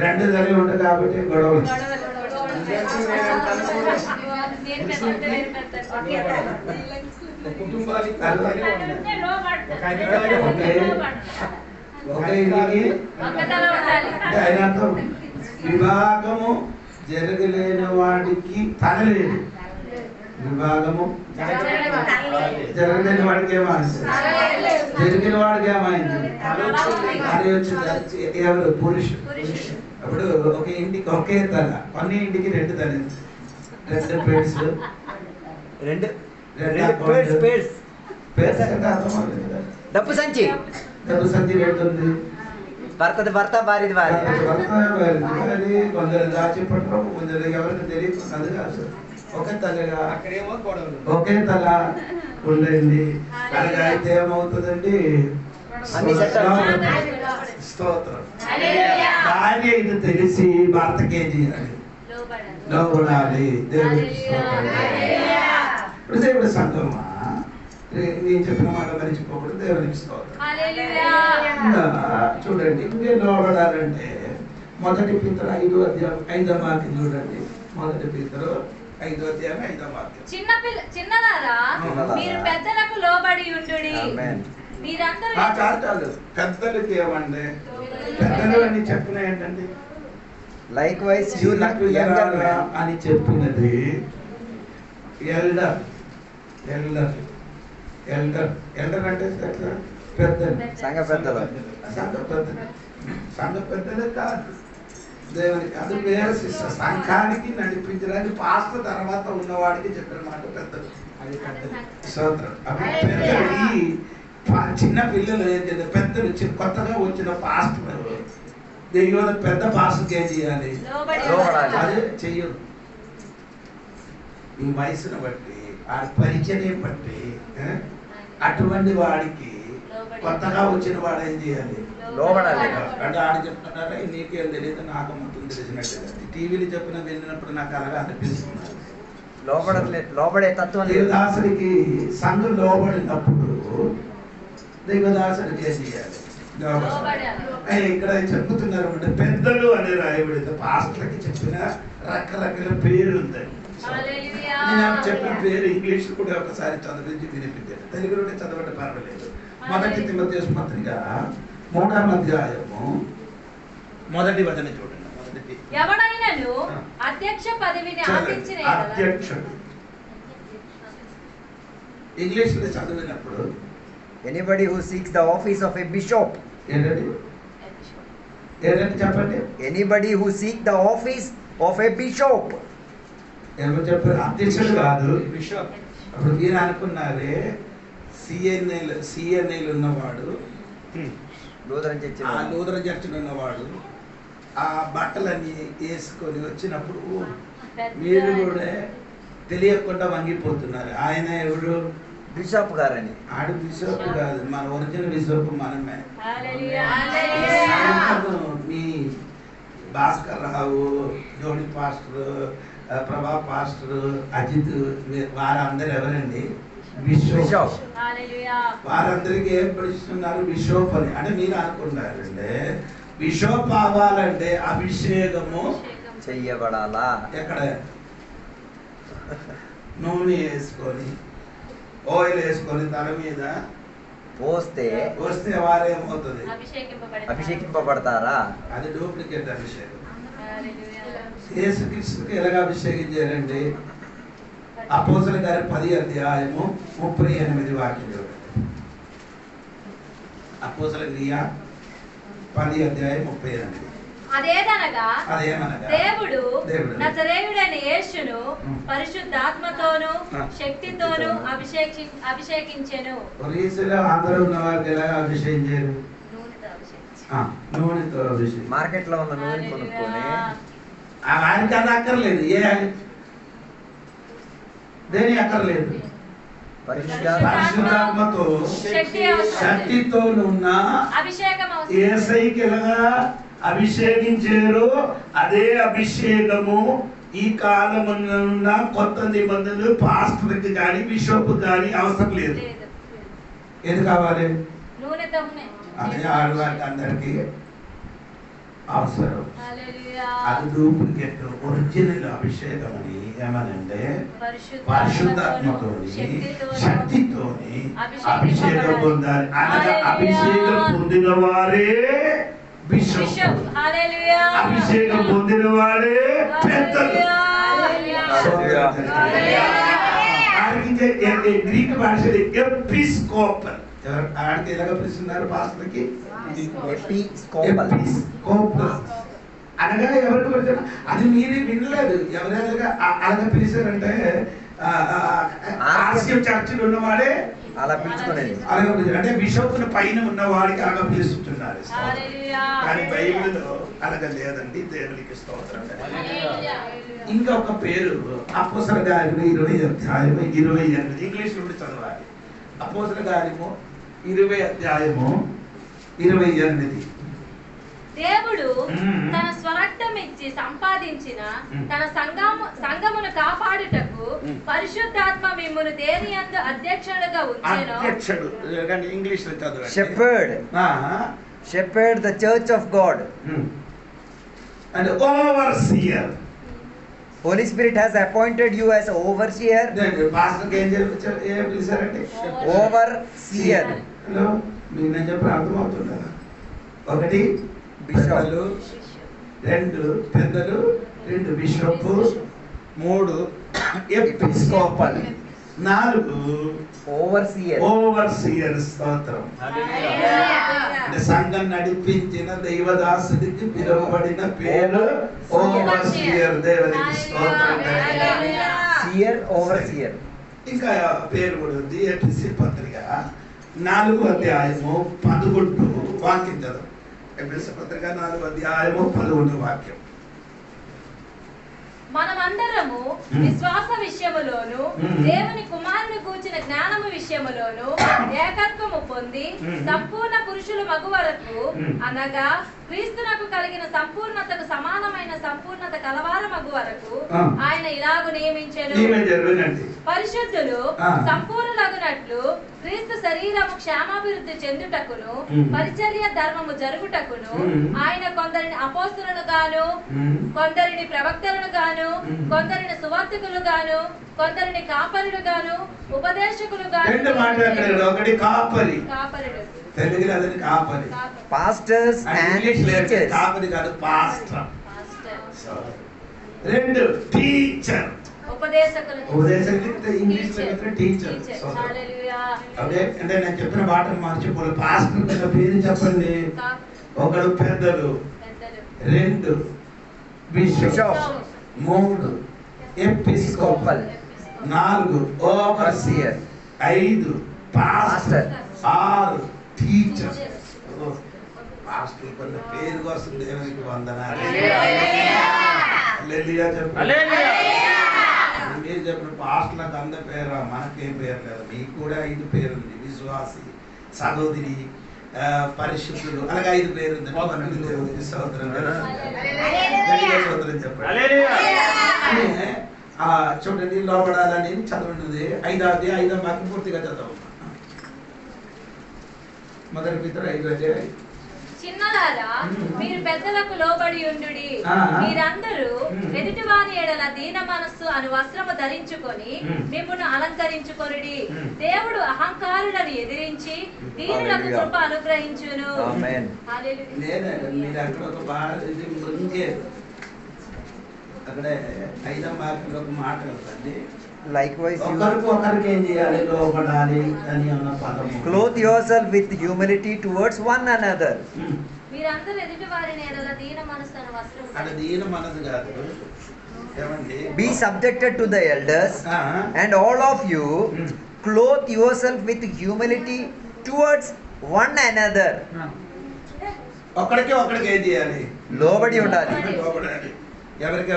రెండు తలే ఉంటాయి కాబట్టి గొడవలు. ఒకే ఇంటికి విభాగము జరగలేని వాడికి తల లేదు. విభాగము జరగలేని వాడికి ఏమైంది? జరిగిన వాడికి ఏమైంది? అది వచ్చి ఎవరు? పురుషుడు. అప్పుడు ఒక ఇంటికి ఒకే తల, కొన్ని ఇంటికి రెండు తల, రెండు పేర్స్, డబ్బు సంచి. డబ్బు సంచి రేటు ఉంది. భర్తది భర్త, భార్యది భార్య. కొందరు దాచిపట్టరు, కొందరు ఎవరికి తెలియదు. అది కాదు, ఒకే తలగా ఒకే తల ఉండండి. అలాగే అయితే ఏమవుతుందండి? స్తోత్రం. భార్య ఇది తెలిసి భర్తకి ఏం చేయాలి? లోబడాలి. దేవుడికి స్తోత్రం. ఇప్పుడు దేవుడి సంఘమా, నేను చెప్పిన మాట మరిచిపోకూడదు. దేవునికి స్తోత్రం. చూడండి, ఇంకేం లోబడాలంటే మొదటి పేతురు 5వ అధ్యాయం 5వ వాక్యం చూడండి. మొదటి పేతురు 5వ అధ్యాయం 5వ వాక్యం. చిన్నలారా మీరు పెద్దలకు లోబడి ఉండుడి. మీరందరూ చాలు. పెద్దలకి ఏమండి? పెద్దలు అని చెప్పిన ఏంటండి? లైక్ వైస్ యూ అని చెప్పినది ఎల్డర్. ఎల్డర్ ఎల్డర్ ఎల్డర్ అంటే పెద్దలు, సంఘ పెద్దలు. సంఘ పెద్దలు కాదు, దేవునికి. అది వేరే శిష్య. సంఘానికి నడిపించడానికి పాస్టర్ తర్వాత ఉన్నవాడికి చెప్పిన మాట పెద్దలు. అది స్తోత్రం. చిన్న పిల్లలు ఏం చేస్తారు? పెద్దలు కొత్తగా వచ్చిన పాస్టర్ దైవ పెద్ద పాస్టర్కి ఏం చేయాలి? లోబడాలి. అదే చెయ్యరు. ఈ వయసును బట్టి ఆ పరిచయం బట్టి అటువంటి వాడికి కొత్తగా వచ్చిన వాడు ఏం చేయాలి? లోబడాలి. అంటే ఆడ చెప్తున్నారా నీకేం తెలియదు నాకు మొత్తం తెలిసినట్టు టీవీలు చెప్పిన వెళ్ళినప్పుడు నాకు అలాగా అనిపిస్తున్నారు. లోబడే తత్వం దేవదాసుడికి సంఘం లోబడినప్పుడు దేవదాసుడికి ఏం చేయాలి? ఇక్కడ చెప్పుతున్నారు అంటే పెద్దలు అని రాయబడింది. పాస్టర్కి చెప్పిన రకరకాల పేరు ఉందండి. నేను చెప్పిన పేరు ఇంగ్లీష్ కూడా ఒకసారి చదివించి వినిపించాను. తెలుగులోనే చదవడం పర్వాలేదు. మొదటి తిమోథెయుసు పత్రిక 3వ అధ్యాయము 1వ వచనం చూడండి. ఎవడైనను అధ్యక్ష పదవిని ఆశించిన అధ్యక్షుడు ఇంగ్లీష్ లో చదివినప్పుడు anybody who seeks the office of a bishop. ఏంటండి చెప్పండి. Anybody who seek the office of a bishop. ఏమో చెప్పారు? అధ్యక్షుడు కాదు, బిషప్. అప్పుడు మీరు అనుకున్నారే సిఎన్ఐలు ఉన్నవాడు, లూథరన్ చర్చిలో ఉన్నవాడు ఆ బట్టలన్నీ వేసుకొని వచ్చినప్పుడు మీరు కూడా తెలియకుండా వంగిపోతున్నారు. ఆయన ఎవరు? బిషప్ గారని. ఆడు బిషప్ కాదు, మన ఒరిజినల్ బిషప్ మనమే. మీ భాస్కర్ రావు, జోడి పాస్టర్, ప్రభా పాస్టర్, అజిత్ వారందరూ ఎవరండి? బిషప్. వారందరికీ ఏం పిలుస్తున్నారు? బిషప్ అని. అంటే మీరు అనుకుంటారంటే బిషప్ అవ్వాలంటే అభిషేకము చెయ్యబడాలా? ఎక్కడ? నూనె వేసుకొని ఆయిల్ వేసుకొని తల మీద పోస్తే వారేమవుతుంది? అభిషేకింపబడతారా? అది డూప్లికేట్ అభిషేకం. యేసుక్రీస్తుకి ఎలాగ అభిషేకించారండి? అపోస్తలుల కార్యం 10వ అధ్యాయము 38 వాక్యం. అపోస్తలుల క్రియ 10వ అధ్యాయం 38. అదేమనగా దేవుడు దేవుడు నజరేయుడైన యేసును పరిశుద్ధాత్మతోను శక్తితోను అభిషేకించెను. అందరూ ఉన్న వారికి ఎలా అభిషేకించారు? నూనెతో అభిషేకం. మార్కెట్ లో ఉన్న నూనె కొనుక్కొని వారికి అది అక్కర్లేదు. దేని అక్కర్లేదు. పరిశుద్ధాత్మతో శక్తితో ఉన్న యేసయ్యకి ఎలాగా అభిషేకించారు? అదే అభిషేకము ఈ కాలమున్న కొత్త నిబంధనలు పాస్టర్కి కానీ బిషప్ కానీ అవసరం లేదు. ఏది కావాలి? అదే ఆడవారికి అందరికి అవసరం. అది డూప్లికేట్. ఒరిజినల్ అభిషేకం అని ఏమనంటే పరిశుద్ధాత్మతోని శక్తితోని అభిషేకం పొందాలి. అనగా అభిషేకం పొందిన వారే బిషప్, అభిషేకం పొందిన వారే పెద్దలు. గ్రీక్ భాషలో ఎపిస్కోపల్. ఆడికి ఎలాగ పిలుస్తున్నారు పాస్టర్కి? అనగా ఎవరికి పిలిచారు? అది మీరు వినలేదు. ఎవరైనా అలాగ పిలిచారంటే ఆర్సిఎం చర్చిలో ఉన్నవాడే అలా పిలుచుకునేది. అలాగే పిలిచారు. అంటే బిషప్ పైన ఉన్నవాడికి అలాగ పిలుస్తున్నారు. కానీ బైబిల్లో అలాగ లేదండి. దేవునికి స్తోత్రం. ఇంకా ఒక పేరు అపోస్తలుల కార్యము 20వ అధ్యాయము 28. ఇంగ్లీష్ నుండి చదవాలి. అపోస్తలుల కార్యము 20వ అధ్యాయము 28. దేవుడు తన స్వరక్తం ఇచ్చి సంపాదించిన తన సంఘమును కాపాడుటకు పరిశుద్ధాత్మ మిమ్మును దేని యందు అధ్యక్షుడుగా ఉంచెను. అధ్యక్షుడు కానీ ఇంగ్లీష్ లో చదవండి. Shepherd the church of God. And overseer. Holy Spirit has appointed you as overseer. Pastor కి ఏం పిలిచారండి? Overseer. హలో, మీకు నేను చెప్పిన అర్థమవుతుందా? 1 బిషప్లు, 2 పెద్దలు, 2 బిషప్, 3 ఎపిస్కోపల్, 4 ఓవర్సియర్. స్తోత్రం. సంఘం నడిపించిన దైవదాసుడికి పిలువబడిన పేరు ఓవర్సియర్. దేవునికి స్తోత్రం. ఓవర్సియర్. ఇంకా పేరు కూడా ఉంది. ఎఫెసీ పత్రిక 4వ అధ్యాయము 11 వాక్యం చదువు. ఎఫెసీ పత్రిక 4వ అధ్యాయము 11వ వాక్యం. మనమందరము విశ్వాస విషయములోను దేవుని కుమారుని కూర్చిన జ్ఞానము విషయములోను ఏకత్వము పొంది సంపూర్ణ పురుషులు మగు వరకు అనగా క్రీస్తునకు కలిగిన సంపూర్ణతకు సమానమైన సంపూర్ణత కలవార మగు వరకు ఆయన ఇలాగు నియమించెను. పరిశుద్ధులు సంపూర్ణులగునట్లు క్రీస్తు శరీరము క్షేమాభివృద్ధి చెందుటకును పరిచర్య ధర్మము జరుగుటకును ఆయన కొందరిని అపోస్తలులను గాను, కొందరిని ప్రవక్తలను గాను, కొందరిని సువార్తికులు గాను, కొందరిని కాపరులు గాను, ఉపదేశకులు గాను. ఒకటి కాపరి, తెలుగులో అదని కాపరి, పాస్టర్స్ అండ్ టీచర్స్. కాపరి కాదు, పాస్టర్. రెండు టీచర్, ఉపదేశకులు ఇంగ్లీష్ లో టీచర్. అదే అంటే నేను చెప్పిన మాట మార్చిపోలే. పాస్టర్ పేరు చెప్పండి. ఒకడు పెద్దలు, రెండు బిషప్, మూడు ఎపిస్కోపల్, నాలుగు ఓవర్సియర్, ఐదు పాస్టర్, ఆరు టీచర్. పాస్టర్ కొన్న పేరు కోసం దేవునికి వందనాలు. హల్లెలూయా చెప్పండి. మీరు చెప్పిన పాస్టర్లకు అంద పేరు, మనకేం పేరు లేదు. మీకు కూడా 5 పేరు ఉంది. విశ్వాసి, సహోదరి, పరిశుద్ధులు, అలాగే 5 పేరు ఉంది. దేవునికి స్తోత్రం చెప్పండి. చూడండి, లోబడాలని చదవండి. 5వ వాక్యం పూర్తిగా చదవండి. మొదటి పితరు 5వ అధ్యాయం. చిన్నలారా, మీరు పెద్దలకు లోబడి ఉండుడి. మీరందరూ ఎదుటి వారి ఎడల దీన మనస్సు అను వస్త్రము ధరించుకొని మిమ్మును అలంకరించుకొనుడి. దేవుడు అహంకారులను ఎదిరించి దీనులకు కృప అనుగ్రహించును. మీరు అక్కడ ఒక అక్కడే 5వ వాక్యంలో ఒక మాట కదండి. Likewise, ఒకరికి ఏం చేయాలి? లోబడాలి అని అన్న పదము. Clothe yourself with humility towards one another. మీరందరూ ఎదుటి వారిని ఎడల దీన మనస్సు అను వస్త్రము. అంటే దీన మనసు కాదు, ఏమండి? Be subjected to the elders, and all of you clothe yourself with humility towards one another. ఒకరికి ఏం చేయాలి? లోబడి ఉండాలి. లోబడాలి. ఎవరికి?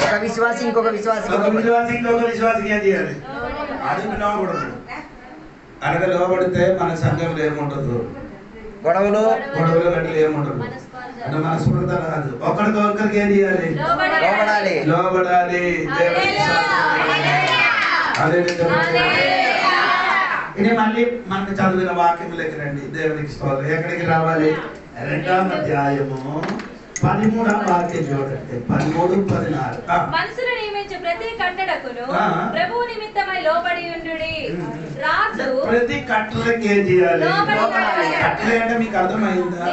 ఒక విశ్వాసి ఇంకొక విశ్వాసికి ఏం చేయాలి? అది లోబడదు. అనగా లోబడితే మన సంఘంలో ఏముండదు, గొడవలు గంటలు ఏముండదు, అంటే మనస్ఫూర్త రాదు. ఒకరికి ఏం చేయాలి? లోబడాలి. ఇది మళ్ళీ మనకు చదివిన వాక్యములకి రండి. దేవునికి స్తోత్రం. ఎక్కడికి రావాలి? 2వ అధ్యాయము 13వ వాక్యం చూడండి. 13, 14. మనుషులు నియమించు ప్రతి కట్టడకును ప్రభువు నిమిత్తమై లోబడి ఉండుడి. రాజు ప్రతి కట్టడకి ఏం చేయాలి? కట్టడ అంటే మీకు అర్థమైందా?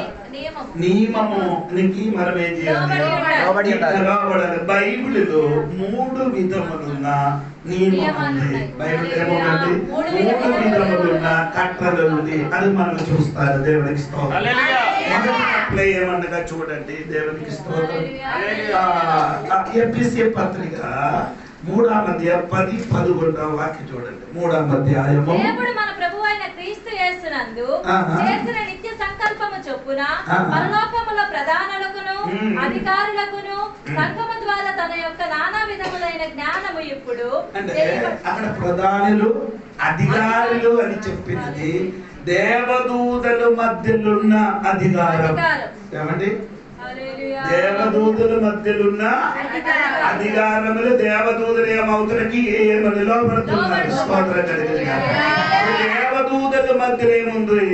నియమము. మనం ఏం చేయాలి? లోబడాలి. బైబిల్లో 3 విధములున్న నియమం ఉంది. బైబిల్ ఏముంది? 3 విధములున్న కట్టడలు ఉంది. అది మనం చూస్తారు. దేవునికి స్తోత్రం. మొదటి కట్టడ ఏమన్నగా చూడండి. దేవునికి స్తోత్రం. ఎఫెసీ పత్రిక 3వ అధ్యాయం 10, 11వ వాక్యం చూడండి. 3వ అధ్యాయము. దేవుడు మన ప్రభువైన క్రీస్తు యేసునందు చేసిన నిత్య సంకల్పము చొప్పున పరలోకములో ప్రధానులకును అధికారులకును సంఘము ద్వారా తన యొక్క నానా విధములైన జ్ఞానము ఇప్పుడు. అంటే అక్కడ ప్రధానులు, అధికారులు అని చెప్పినది దేవదూతల మధ్యలున్న అధికారం. ఏమండి? దేవదూతల మధ్యలున్న అధికారములు. దేవదూతలు ఏమవుతున్నకి ఏమని లోపడుతున్నారు? స్తోత్రం కలిగింది. దేవదూతల మధ్య ఏముంది?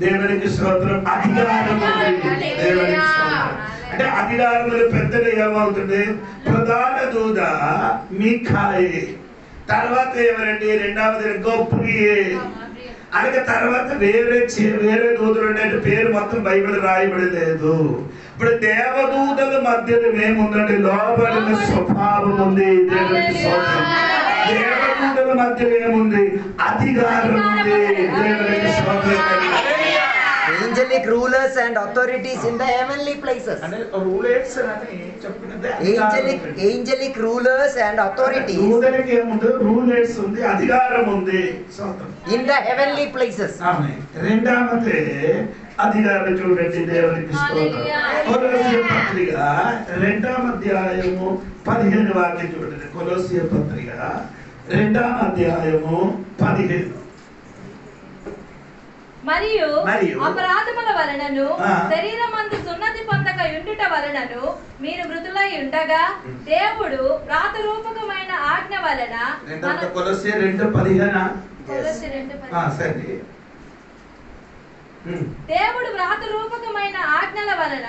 దేవునికి స్తోత్రం. అధికారం ఉంది. దేవునికి స్తోత్రం. అంటే అధికారములు పెద్దలు ఏమవుతుంది? ప్రధాన దూత మీకాయి, తర్వాత ఎవరండి? 2వది గబ్రియేల్. అలాగే తర్వాత వేరే దూతలు ఉండే పేరు మొత్తం బైబిల్ రాయబడి లేదు. ఇప్పుడు దేవదూతల మధ్యలో ఏముందండి? లోబడిన స్వభావం ఉంది. దేవునికి స్తోత్రం. దేవదూతల మధ్యలో ఏముంది? అధికారం ఉంది. దేవునికి స్తోత్రం. Angelic rulers and authorities in the heavenly places. అంటే రూలర్స్ అని చెప్పుకున్నది Angelic rulers and authorities రూలర్కి ఏముంది? రూలర్స్ ఉంది, అధికారం ఉంది. in the heavenly places. ఆమేన్. రెండవది అధికారం చూడండి, దేవునికి స్తోత్రం. కొలొస్సే పత్రిక 2వ అధ్యాయము 15 వాక్యం చూడండి. కొలొస్సే పత్రిక 2వ అధ్యాయము 15. మరియు మరియు అపరాధముల వలనను ఆ. శరీరమందు సున్నతి పొందక యుండుట వలనను మీరు మృతులై ఉండగా దేవుడు వ్రాతరూపకమైన ఆజ్ఞ వలన కొలొస్సే 2:15. కొలొస్సే 2:15. సరే. దేవుడు వ్రాతరూపకమైన ఆజ్ఞల వలన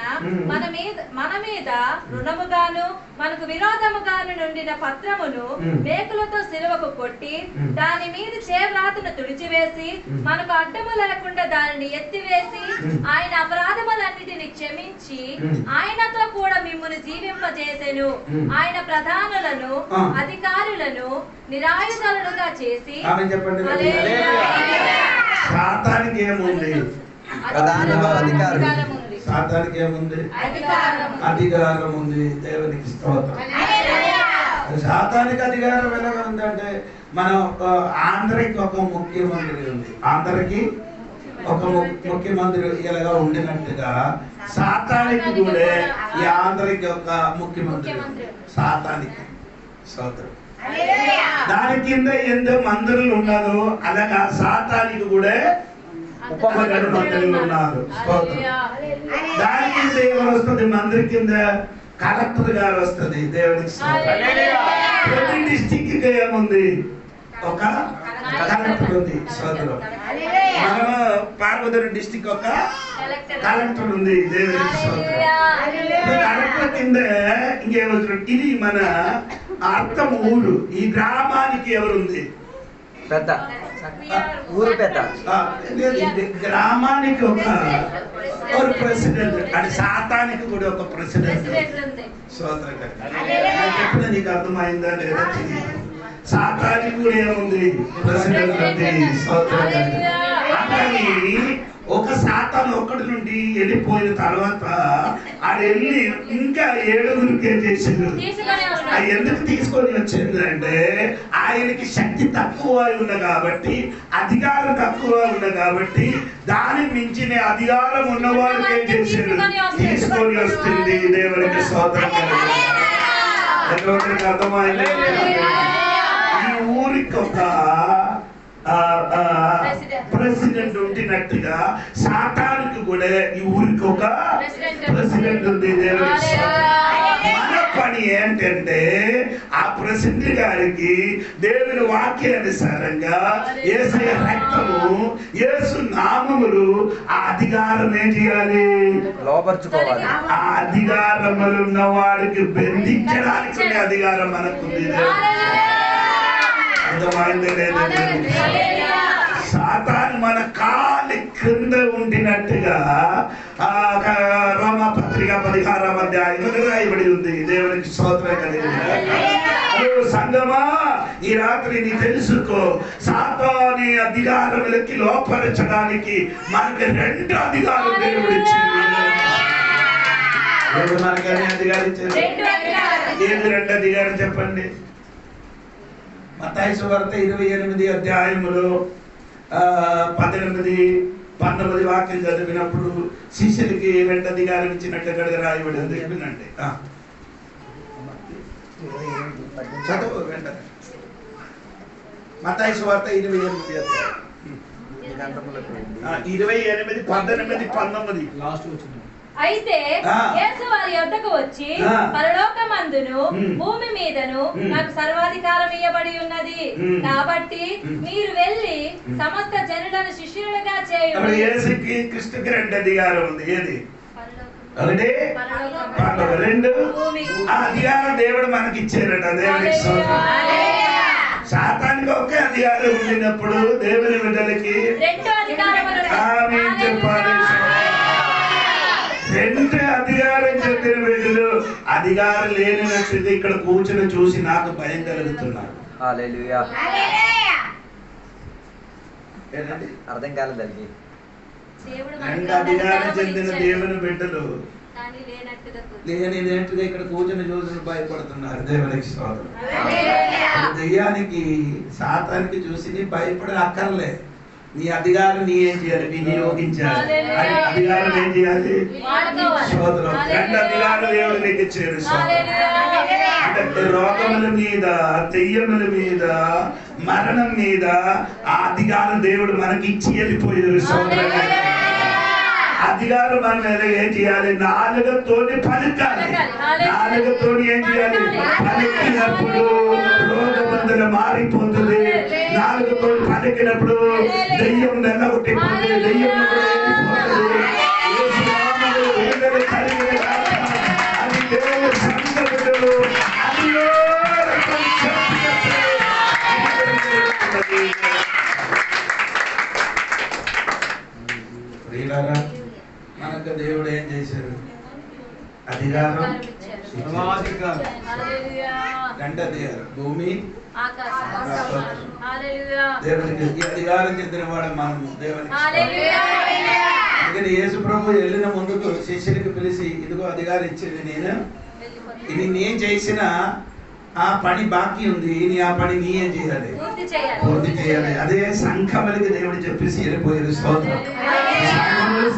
మన మీద రుణముగాను మనకు విరోధముగాను నుండిన పత్రమును మేకులతో సిలువకు కొట్టి దాని మీద చేవ్రాతను తుడిచివేసి మనకు అడ్డము లేకుండా దానిని ఎత్తివేసి ఆయన అపరాధములన్నిటిని క్షమించి ఆయనతో కూడా మిమ్మును జీవింపజేసెను. ఆయన ప్రధానులను అధికారులను నిరాయుధులుగా చేసి సాతానికి ఏముంది? సాతానికి ఏముంది? అధికారం ఉంది. దేవునికి స్తోత్రం. సాతానికి అధికారం ఎలా ఉందంటే, మన ఆంధ్రకి ఒక ముఖ్యమంత్రి ఉంది. ఆంధ్రకి ఒక ముఖ్యమంత్రి ఇలాగా ఉండినట్టుగా సాతానికి కూడా ఈ ఆంధ్రకి ఒక ముఖ్యమంత్రి ఉంది. సాతానికి స్తోత్రం. దాని కింద ఎంతో మంత్రులు ఉన్నారు, అలాగా సాతానికి కూడా ఉపమంత్రులు ఉన్నారు. దాని కింద ఎవరు వస్తుంది? మంత్రి కింద కలెక్టర్ గారు వస్తుంది. దేవునికి ప్రతి డిస్టిక్ కి ఏముంది? ఒక కలెక్టర్ ఉంది. సోదరు, మన పార్వతీపురం డిస్టిక్ ఒక కలెక్టర్ ఉంది. దేవునికి కలెక్టర్ కింద ఇంకేమవుతుంది? ఇది మన అర్థం ఊరు. ఈ గ్రామానికి ఎవరుంది? పెద్ద ఊరు పెద్ద. గ్రామానికి ఒక ప్రెసిడెంట్. అంటే సాతానికి కూడా ఒక ప్రెసిడెంట్. చెప్పిన నీకు అర్థమైందా లేదా? సాతానికి కూడా ఏముంది? ప్రెసిడెంట్ ఉంది. కానీ ఒక సాతాను ఒక్కడి నుండి వెళ్ళిపోయిన తర్వాత ఆడు వెళ్ళి ఇంకా 7గురికి ఏం చేసిండు? ఎందుకు తీసుకొని వచ్చింది అంటే, ఆయనకి శక్తి తక్కువ ఉంది కాబట్టి, అధికారం తక్కువ ఉంది కాబట్టి, దాని మించిన అధికారం ఉన్నవాడికి ఏం చేసిండు? తీసుకొని వస్తుంది. దేవునికి స్తోత్రం. అర్థమైంది? ఈ ఊరికి ఒక ప్రెసిడెంట్ ఉండినట్టుగా సాతానికి కూడా ఈ ఊరికి ఒక ప్రెసిడెంట్ ఉంది. దేవుని మన పని ఏంటంటే, ఆ ప్రెసిడెంట్ గారికి దేవుని వాక్యానుసారంగా యేసు రక్తము, యేసు నామములు, ఆ అధికారం ఏం చేయాలి? లోపరుచుకోవాలి. ఆ అధికారములు ఉన్న వాడికి బంధించడానికి అధికారం మనకుంది. అర్థమైంది లేదా? సాతాను మన కాలి క్రింద ఉండినట్టుగా రోమా పత్రిక 16వ అధ్యాయంలో రాయబడి ఉంది. దేవునికి స్తోత్రం కలిగింది. సంగమా, ఈ రాత్రి నీ తెలుసుకో, సాతాను అధికారములకి లోపరచడానికి మనకి 2 అధికారం దేవుడు ఇచ్చింది. మనకి అన్ని అధికారం ఇచ్చింది. ఏది 2 అధికారం చెప్పండి? మత్తయి సువార్త 28వ అధ్యాయములో 18, 19 వాక్యం చదివినప్పుడు శిష్యులకి 2 అధికారం ఇచ్చినట్టుగా రాయబడి ఉంది. వినండి. చదువు వెంటనే. మత్తయి సువార్త 28వ అధ్యాయం 28, 18, 19 లాస్ట్ వచ్చింది. అయితే యేసు వారి యొద్దకు వచ్చి, పరలోకమందును భూమి మీదను నాకు సర్వాధికారం ఇవ్వబడి ఉన్నది, కాబట్టి మీరు వెళ్ళి సమస్త జనులను శిష్యులుగా చేయుడి. యేసుకి కృష్ణకి 2 అధికారం ఉంది. ఏది? ఒకటి పరలోకం, 2 ఆ అధికారం దేవుడు మనకి ఇచ్చారట. దేవునికి స్తోత్రం. సాతానికి ఒకే అధికారం ఉండినప్పుడు దేవుని బిడ్డలకి 2 అధికారములు చెప్పాలి. 2 అధికారం చెప్పిన వీళ్ళు అధికారం లేనినట్టు ఇక్కడ కూర్చుని చూసి నాకు భయం కలుగుతున్నారు. అర్థం కాలేదండి. దేవుడు రెండు అధికారం చెందిన దేవుని బిడ్డలు కానీ లేనినట్టుగా ఇక్కడ కూర్చొని చూసి భయపడుతున్నారు. దేవునికి స్తోత్రం. దెయ్యానికి సాతానికి చూసి నీ భయపడ అక్కర్లే. నీ అధికారం నీ ఏం చేయాలి? వినియోగించాలి. అధికారం ఏం చేయాలి? స్తోత్రం. రెండు అధికారం దేవుడు నీకు ఇచ్చాడు. అంటే రోగముల మీద, దెయ్యముల మీద, మరణం మీద ఆ అధికారం దేవుడు మనకి ఇచ్చి వెళ్ళిపోయాడు. స్తోత్రం. అధికారం మన మీద ఏం చేయాలి? నాలుగతోని పలుకాలి. నాలుగతోని ఏం చేయాలి? పలికినప్పుడు రోగమందుల మారిపోతుంది. నాలుగుతోని పలికినప్పుడు దెయ్యం నెల్లగొట్టిపోతుంది. దెయ్యం అది దేవుని సంగతులు మనకు దేవుడు ఏం చేశాడు? అధికారం. రెండు అధికారం, భూమి దేవునికి అధికారం చెందిన వాడు మనము. దేవునికి యేసు ప్రభు వెళ్ళిన ముందుకు శిష్యునికి పిలిచి, ఇదిగో అధికారం ఇచ్చేది నేను, ఇది నేను చేసిన ఆ పని బాకీ ఉంది, నీ ఆ పని నీ ఏం చేయాలి? పూర్తి చేయాలి. అదే సంఘములకి దేవుడు చెప్పేసి వెళ్ళిపోయారు. స్తోత్రం.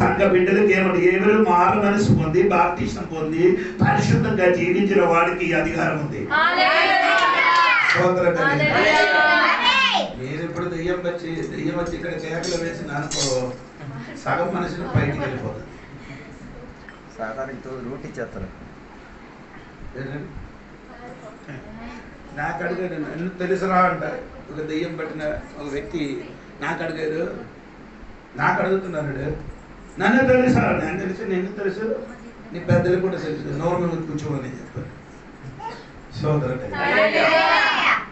సంఘ బిడ్డలకి ఏమంటే ఎవరు మారు మనసు పొంది బాప్తిసం పొంది పరిశుద్ధంగా జీవించిన వాడికి అధికారం ఉంది. స్తోత్రం. మీరు ఇప్పుడు దెయ్యం వచ్చి ఇక్కడ కేకలు వేసిన అనుకో, సగం మనుషులు బయటికి వెళ్ళిపోతుంది. రూట్ ఇచ్చేస్తారు. నాకు అడిగాడు, నన్ను తెలుసురా అంట. ఒక దెయ్యం పట్టిన ఒక వ్యక్తి నాకు అడిగాడు, నాకు అడుగుతున్నాడు, నన్ను తెలుసా? నేను తెలుసు, నిన్ను తెలుసు, నీ పెద్దలు కూడా తెలుసు, నోర్మల్ కూర్చోమని చెప్పాను. సోదరుడు,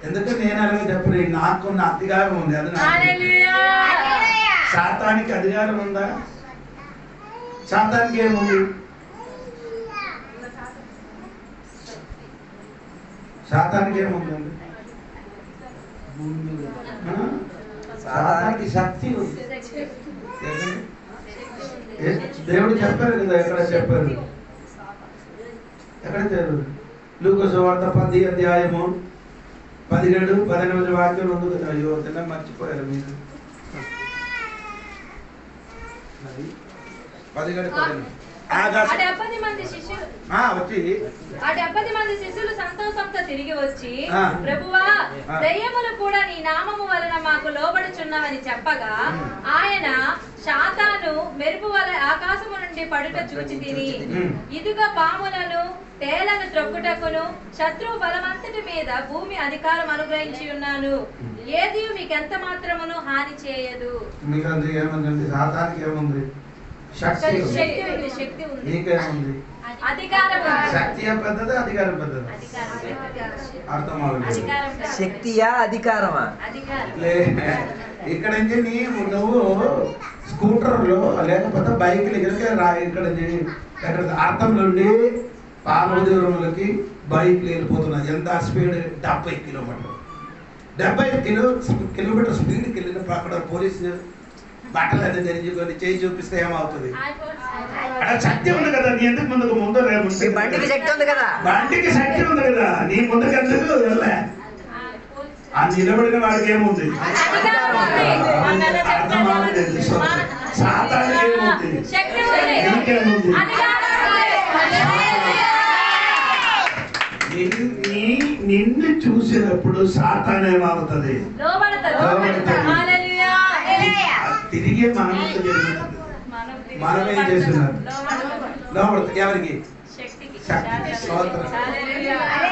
ఎందుకంటే నేను అలాగే చెప్పలే, నాకు నా అధికారం ఉంది. అది సాతానికి అధికారం ఉందా? సాతానికి ఏముంది? సాతానికి ఏముందండి? సాతానికి శక్తి ఉంది. దేవుడు చెప్పారు కదా, ఎక్కడ చెప్పారు? ఎక్కడ చెప్పారు? లూకా సువార్త 10 అధ్యాయము 17, 18 వాక్యం ఉంది కదా. అయ్యో తిన్న మర్చిపోయారు మీరు. 17 ఆ 70 మంది శిష్యులు సంతోషంతో తిరిగి వచ్చి, ప్రభువా, దయ్యములు కూడా నీ నామము వలన మాకు లోబడుచున్నావని చెప్పగా, ఆయన, శాతాను మెరుపు వలె ఆకాశము నుండి పడుట చూచి తిని, ఇదిగో పాములను తేలను త్రొక్కుటకును శత్రువు బలమంతటి మీద భూమి అధికారం అనుగ్రహించి ఉన్నాను, ఏది మీకెంత మాత్రమును హాని చేయదు. మీకు ఏముందండి? సాతానికి ఏముంది? శక్తి ఉంది. నీకేముంది? అధికారం. శక్తి పెద్దదా అధికారం పెద్దదా? అర్థం అవ్వలేదు. శక్తియా అధికారమా? ఇక్కడ నువ్వు స్కూటర్ లో లేకపోతే బైక్ ఇక్కడ అర్థం నుండి పార్వదీపురములకి బైక్ వెళ్ళిపోతున్నది. ఎంత స్పీడ్? 70 కిలోమీటర్లు. 70 కిలోమీటర్ స్పీడ్కి వెళ్ళినప్పుడు అక్కడ పోలీసులు బట్టలన్నీ తెరించుకొని చేయి చూపిస్తే ఏమవుతుంది? అక్కడ శక్తి ఉంది కదా. నీ ఎందుకు ముందుకు బండికి శక్తి ఉంది కదా. బండికి శక్తి ఉంది కదా. నీ ముందుకు ఎందుకు వెళ్ళే? ఆ నిలబడిన వాడికి ఏముంది? అర్థం అవ్వలేదు. సాతానికి ఏముంది? నీకేముంది? నిన్ను చూసినప్పుడు సాతాన్ ఏమవుతుంది? తిరిగి మనం జరుగుతుంది. మనం ఏం చేస్తున్నారు? లోపడుతుంది. ఎవరికి?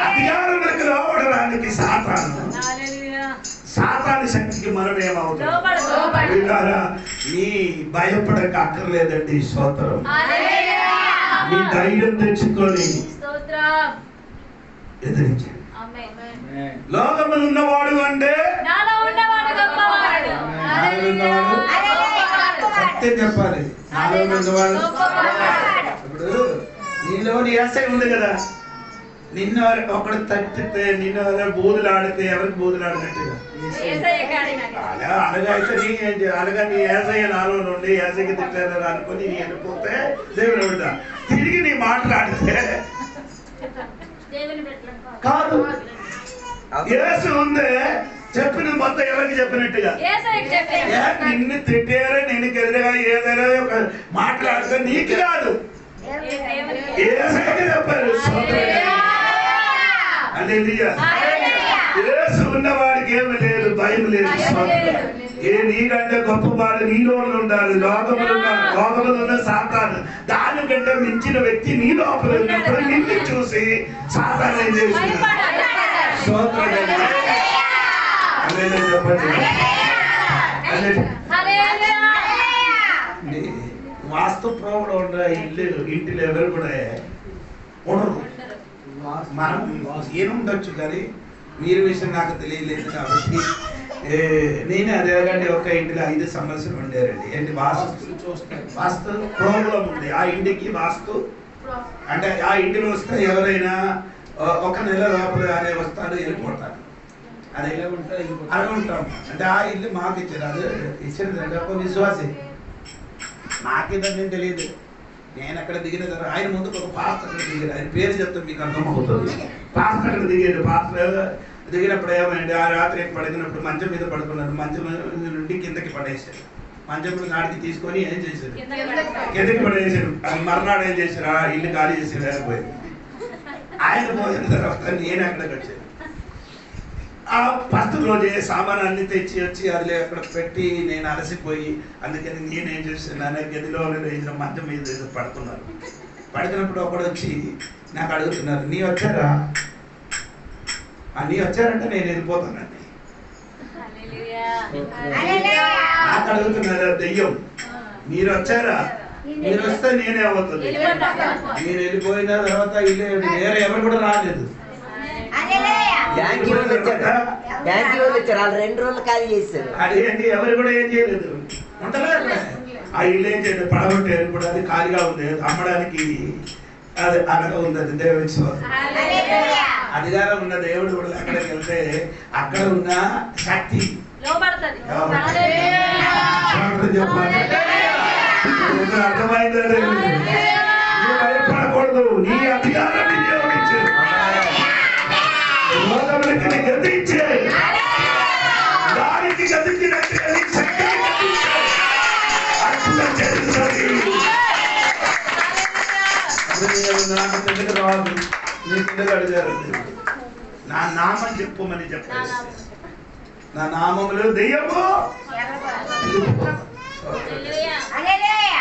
అధికారానికి లోపడడానికి సాతాను శక్తికి మనం ఏమవుతాం? నీ భయపడక అక్కర్లేదండి. స్తోత్రం. నీ ధైర్యం తెచ్చుకొని ఎదిరించండి. లోకములు ఉన్నవాడు అంటే సత్యం చెప్పాలి. నాలో ఉన్నవాడు. ఇప్పుడు నీలో నీ ఆశ ఉంది కదా. నిన్న ఒకడు తట్టితే నిన్న బూదులు ఆడితే ఎవరికి బూదులు ఆడినట్టుగా అలాగా అయితే అలాగా నీ ఏసయ్య నాలో నుండి ఏసయ్యకి తిట్టారు అనుకుని నీ వెళ్ళిపోతే దేవుడు ఉంటా తిరిగి నీ మాట్లాడితే కాదు. యేసు ఉందే చెప్పిన మొత్తం ఎవరికి చెప్పినట్టుగా నిన్ను తిట్టారే నిన్ను ఎదురుగా ఏదైనా ఒక మాట్లాడితే నీకు కాదు ఏసయ్యకి చెప్పారు. యేసు ఉన్నవాడికి ఏమి లేదు, భయం లేదు. నీకంటే గొప్పవాడు నీలో ఉండాలి. లోకములో ఉన్న సాతాను దానికంటే మించిన వ్యక్తి నీ లోపల ఉన్నప్పుడు నిన్ను చూసి సాతాను ఏం చేస్తున్నాడు? చెప్పండి. వాస్తు ప్రోగులు ఉండ ఇంటిలో ఎవరు కూడా ఉండరు. మనం ఏముండొచ్చు కానీ మీరు విషయం నాకు తెలియలేదు కాబట్టి నేనే అదేగానే ఒక ఇంటిలో 5 సంవత్సరాలు ఉండేరండి. ఏంటి వాస్తు ప్రోగ్రాం ఉంది ఆ ఇంటికి. వాస్తు అంటే ఆ ఇంటిలో వస్తే ఎవరైనా ఒక నెల లోపల అనే వస్తారు వెళ్ళిపోతారు. అదే అలా ఉంటాం. అంటే ఆ ఇల్లు మాకు ఇచ్చారు. అది ఇచ్చింది ఒక విశ్వాసి. నాకేదని తెలియదు. నేను అక్కడ దిగిన తర్వాత ఆయన ముందుకు ఒక పాస్టర్ అక్కడ దిగారు. ఆయన పేరు చెప్తే మీకు అర్థమవుతుంది. పాస్టర్ అక్కడ దిగాడు. పాస్టర్ దిగినప్పుడు ఏమైంది, ఆ రాత్రి పడుకున్నప్పుడు మంచం మీద పడుకున్నారు. మంచం నుండి కిందకి పడేసారు. మంచం మీద నాటికి తీసుకొని ఏం చేశారు, కిందకి పడేసారు. మర్నాడు ఏం చేశారు, ఆ ఇల్లు ఖాళీ చేసి వెళ్ళిపోయింది. ఆయన పోయిన తర్వాత నేను అక్కడికి వచ్చాను. ఆ ఫస్ట్ రోజే సామాన్ అన్ని తెచ్చి వచ్చి అది అక్కడ పెట్టి నేను అలసిపోయి అందుకని నేనేం చేస్తున్నాను గదిలో మంచం మీద పడుకున్నాను. పడుకున్నప్పుడు ఒకడు వచ్చి నాకు అడుగుతున్నారు, నీ వచ్చారా? నీ వచ్చారంటే నేను వెళ్ళిపోతానండి. నాకు అడుగుతున్నారు దెయ్యం, మీరు వచ్చారా? మీరు వస్తే నేనే అవుతుంది. మీరు వెళ్ళిపోయిన తర్వాత వేరే ఎవరు కూడా రాలేదు. బ్యాంక్ వాళ్ళు వచ్చారు. వాళ్ళు 2 రోజులు ఖాళీ చేశారు. అదేంటి ఎవరు కూడా ఏం చేయలేదు. ఉండలేదు. ఆ ఇల్లు ఏం చేయలేదు. పడగొట్టారు. ఇప్పుడు అది ఖాళీగా ఉంది. అమ్మడానికి అది అనగా ఉంది. అది దేవుడి అధికారం ఉన్న దేవుడు కూడా అక్కడికి వెళ్తే అక్కడ ఉన్న శక్తి అర్థమైంది. భయపడకూడదు. నీ అధికారాన్ని గతించే దానికి గతించినట్టు నాకు తెలుగు రాదు. నీ తెలుగు అడిగారు. నా నామం చెప్పుమని చెప్పారు. నా నామములు దెయ్యము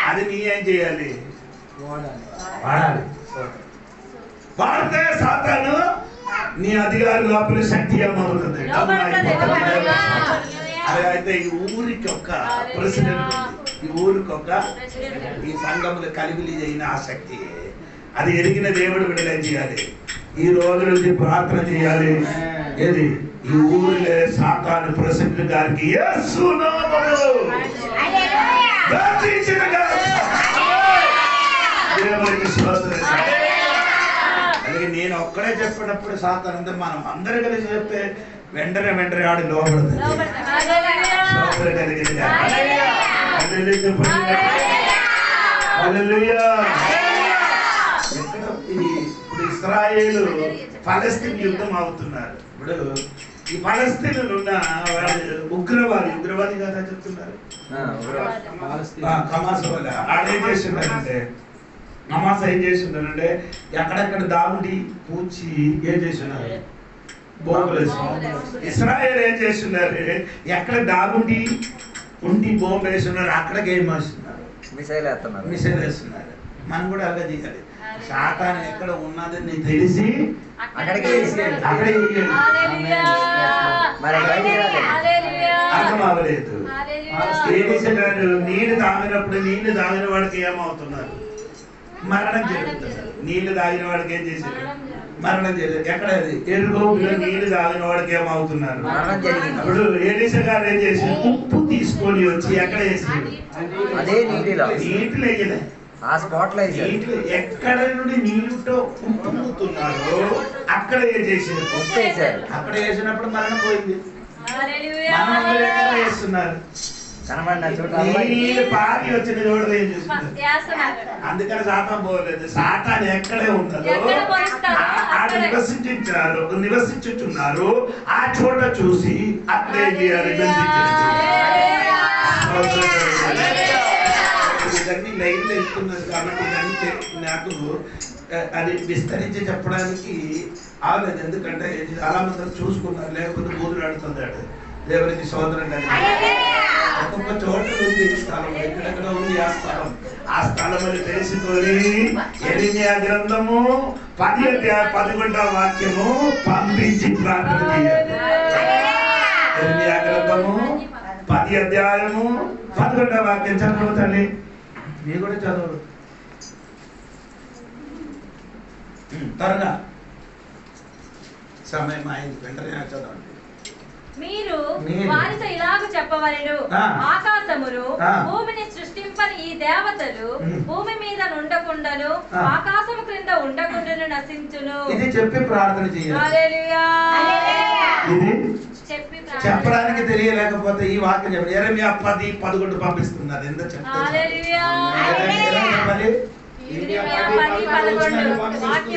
అది నీ ఏం చేయాలి, వాడాలి. వాడితే సాతాను నీ అధికారి లోపల శక్తి ఏమవుతుంది. అదే అయితే ఈ ఊరికి ఒక ప్రెసిడెంట్, ఈ ఊరికి ఒక ఈ సంఘములు కలిగి అయిన ఆ శక్తి అది ఎరిగిన దేవుడు విడుదల చేయాలి. ఈ రోజు నుంచి ప్రార్థన చేయాలి. ఏది ఈ ఊరిలో సాతాను ప్రెసిడెంట్ గారికి యేసు నామములో అలాగే నేను ఒక్కడే చెప్పినప్పుడు సాతాను మనం అందరూ కలిసి చెప్తే వెంటనే ఆడి లోపడుతుంది. ఇప్పుడు ఇస్రాయేలు ఫలస్తీన్ యుద్ధం అవుతున్నారు. ఇప్పుడు ఈ ఫలస్తీన్లు ఉన్న వాళ్ళు ఉగ్రవాది కదా చెప్తున్నారు. హమాస్ వల్ల ఆడేం చేస్తున్నారంటే హమాస్ ఏం చేస్తున్నారంటే ఎక్కడెక్కడ దాగుడి పూచి ఏం చేస్తున్నారు, బోంబులు వేస్తున్నారు. ఇస్రాయేల్ ఏం చేస్తున్నారు, ఎక్కడ దాగుండి ఉండి బోంబు వేస్తున్నారు, అక్కడికి ఏం వేస్తున్నారు, మిసైల్ వేస్తున్నారు. మనం కూడా అలాగే చేయాలి. సాతాను ఎక్కడ ఉన్నది నీకు తెలిసి అక్కడికి అర్థం అవ్వలేదు. నీళ్లు తాగినప్పుడు నీళ్లు తాగిన వాడికి ఏమవుతున్నారు, మరణం జరుగుతున్నారు. నీళ్లు తాగిన వాడికి ఏం చేశారు, మరణం చేయలేదు. ఎక్కడ ఎరుగోలో నీళ్లు తాగిన వాడికి ఏమవుతున్నారు. అప్పుడు ఎలీషా గారు ఏం చేసి ఉప్పు తీసుకొని వచ్చి ఎక్కడ వేసాడు, నీటిలో వేయలే, ఆ స్పాట్ లో వేసాడు. నీటిలో ఎక్కడ నుండి నీళ్ళతో ఉప్పుతున్నారో అక్కడ ఏం చేసారు? ఉప్పు వేసారు. అక్కడ వేసినప్పుడు మరణం పోయింది. హల్లెలూయా. మరణం ఎక్కడ వేస్తున్నారు? కనబడిన చోట నీళ్ళు పారి వచ్చిన చోట ఏం చేస్తున్నారు? యాసనాలు. అందుకని సాతాన్ పోలేదు. సాతాన్ ఎక్కడే ఉన్నదో ఎక్కడ పోయిస్తాడో ఆడ నివసించుచున్నారు. ఆ చోట చూసి అక్కడే చేయాలి. ఇవన్నీ లైన్లో వెళ్తున్నది కాబట్టి ఇవన్నీ నాకు అది విస్తరించి చెప్పడానికి ఆగలేదు. ఎందుకంటే చాలా మంది చూసుకున్నారు, లేకపోతే బూదులాడుతున్నాడు. దేవునికి సోదరం కలిగి ఒక్కొక్క చోట ఉంది స్థలం, ఎక్కడెక్కడ ఉంది ఆ స్థలం. ఆ స్థలం అని తెలుసుకొని యెరెమీయా గ్రంథము 10:11 వాక్యము పంపించి ప్రార్థన చేయాలి. యెరెమీయా గ్రంథము 10:11 వాక్యం చదువు తల్లి. మీరు కూడా చదువు త్వరగా, సమయం అయింది. వెంటనే చదవండి. మీరు వారితో ఇలాగ చెప్పవలెను, ఆకాశమును భూమిని సృష్టింపని ఈ దేవతలు భూమి మీద ఉండకుండాను ఆకాశము క్రింద ఉండకుండాను నశించును. ఇది చెప్పి ప్రార్థన చేయాలి. హల్లెలూయా. ఇది చెప్పి చెప్పడానికి తెలియలేకపోతే ఈ వాక్యం చెప్పండి. యెరెమీయా 10:11 పంపిస్తున్నారు. ఎందుకు చెప్తారు? హల్లెలూయా.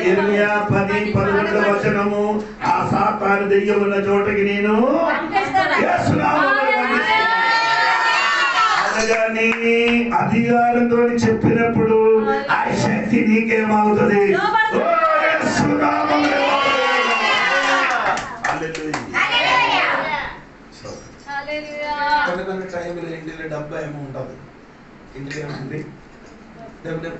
యెరెమీయా 10:11 వచనము. ఆ సాతాను దెయ్యమున్న చోటకి నేను యేసు నామములో అనగానే అధికారంతో చెప్పినప్పుడు ఆ శక్తి నీకేమవుతుంది? ఓ యేసు నామములో. హల్లెలూయా. కొన్ని టైంలో ఇంటిలో డబ్బు ఏమో ఉంటుంది. ఇంటిలో ఏముంది?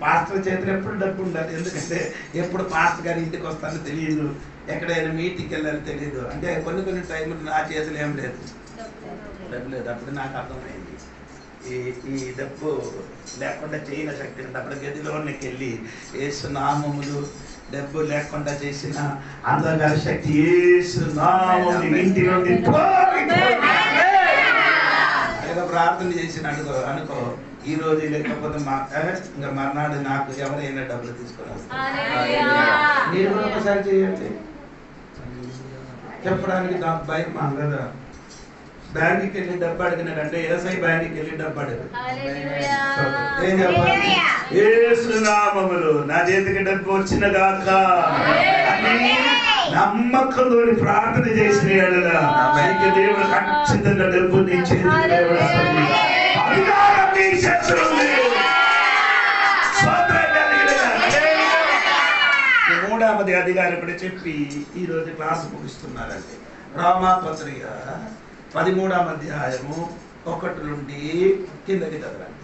పాస్టర్ చేతిలో ఎప్పుడు డబ్బు ఉండాలి. ఎందుకంటే ఎప్పుడు పాస్టర్ గారి ఇంటికి వస్తానో తెలియదు, ఎక్కడైనా మీటింగ్కి వెళ్ళాలో తెలియదు. అంటే కొన్ని టైంలో నా చేతులు ఏం లేదు, డబ్బు లేదు. అప్పుడు నాకు అర్థమైంది ఈ డబ్బు లేకుండా చేయని శక్తి ఉంది. అప్పుడు గదిలోనికి వెళ్ళి యేసు నామములు డబ్బు లేకుండా చేసిన అందగారి శక్తి యేసు నామము ఇంటి నుండి ప్రార్థన చేసిన అనుకో ఈ రోజు లేకపోతే ఇంకా మర్నాడు నాకు ఎవరైనా డబ్బులు తీసుకుని వస్తారు. మీరు కూడా ఒకసారి చేయండి. చెప్పడానికి నాకు భయం కదా. బ్యాంకుకి వెళ్ళి డబ్బు అడిగినాడంటే ఎస్ఐ బ్యాంకుకి వెళ్ళి డబ్బు అడిగాడు. ఏం చెప్పాలి? యేసు నామములో నా చేతికి డబ్బు వచ్చిన గాక అని నమ్మకంతో ప్రార్థన చేసిన దేవుడు ఖచ్చితంగా డబ్బు నీ చేతికి దేవుడు అధికారం నీ చేతిలో ఉంది. మూడవది అధికారం కూడా చెప్పి ఈ రోజు క్లాస్ ముగిస్తున్నారండి. రోమాపత్రిక 13వ అధ్యాయము 1 నుండి కిందకి చదవండి.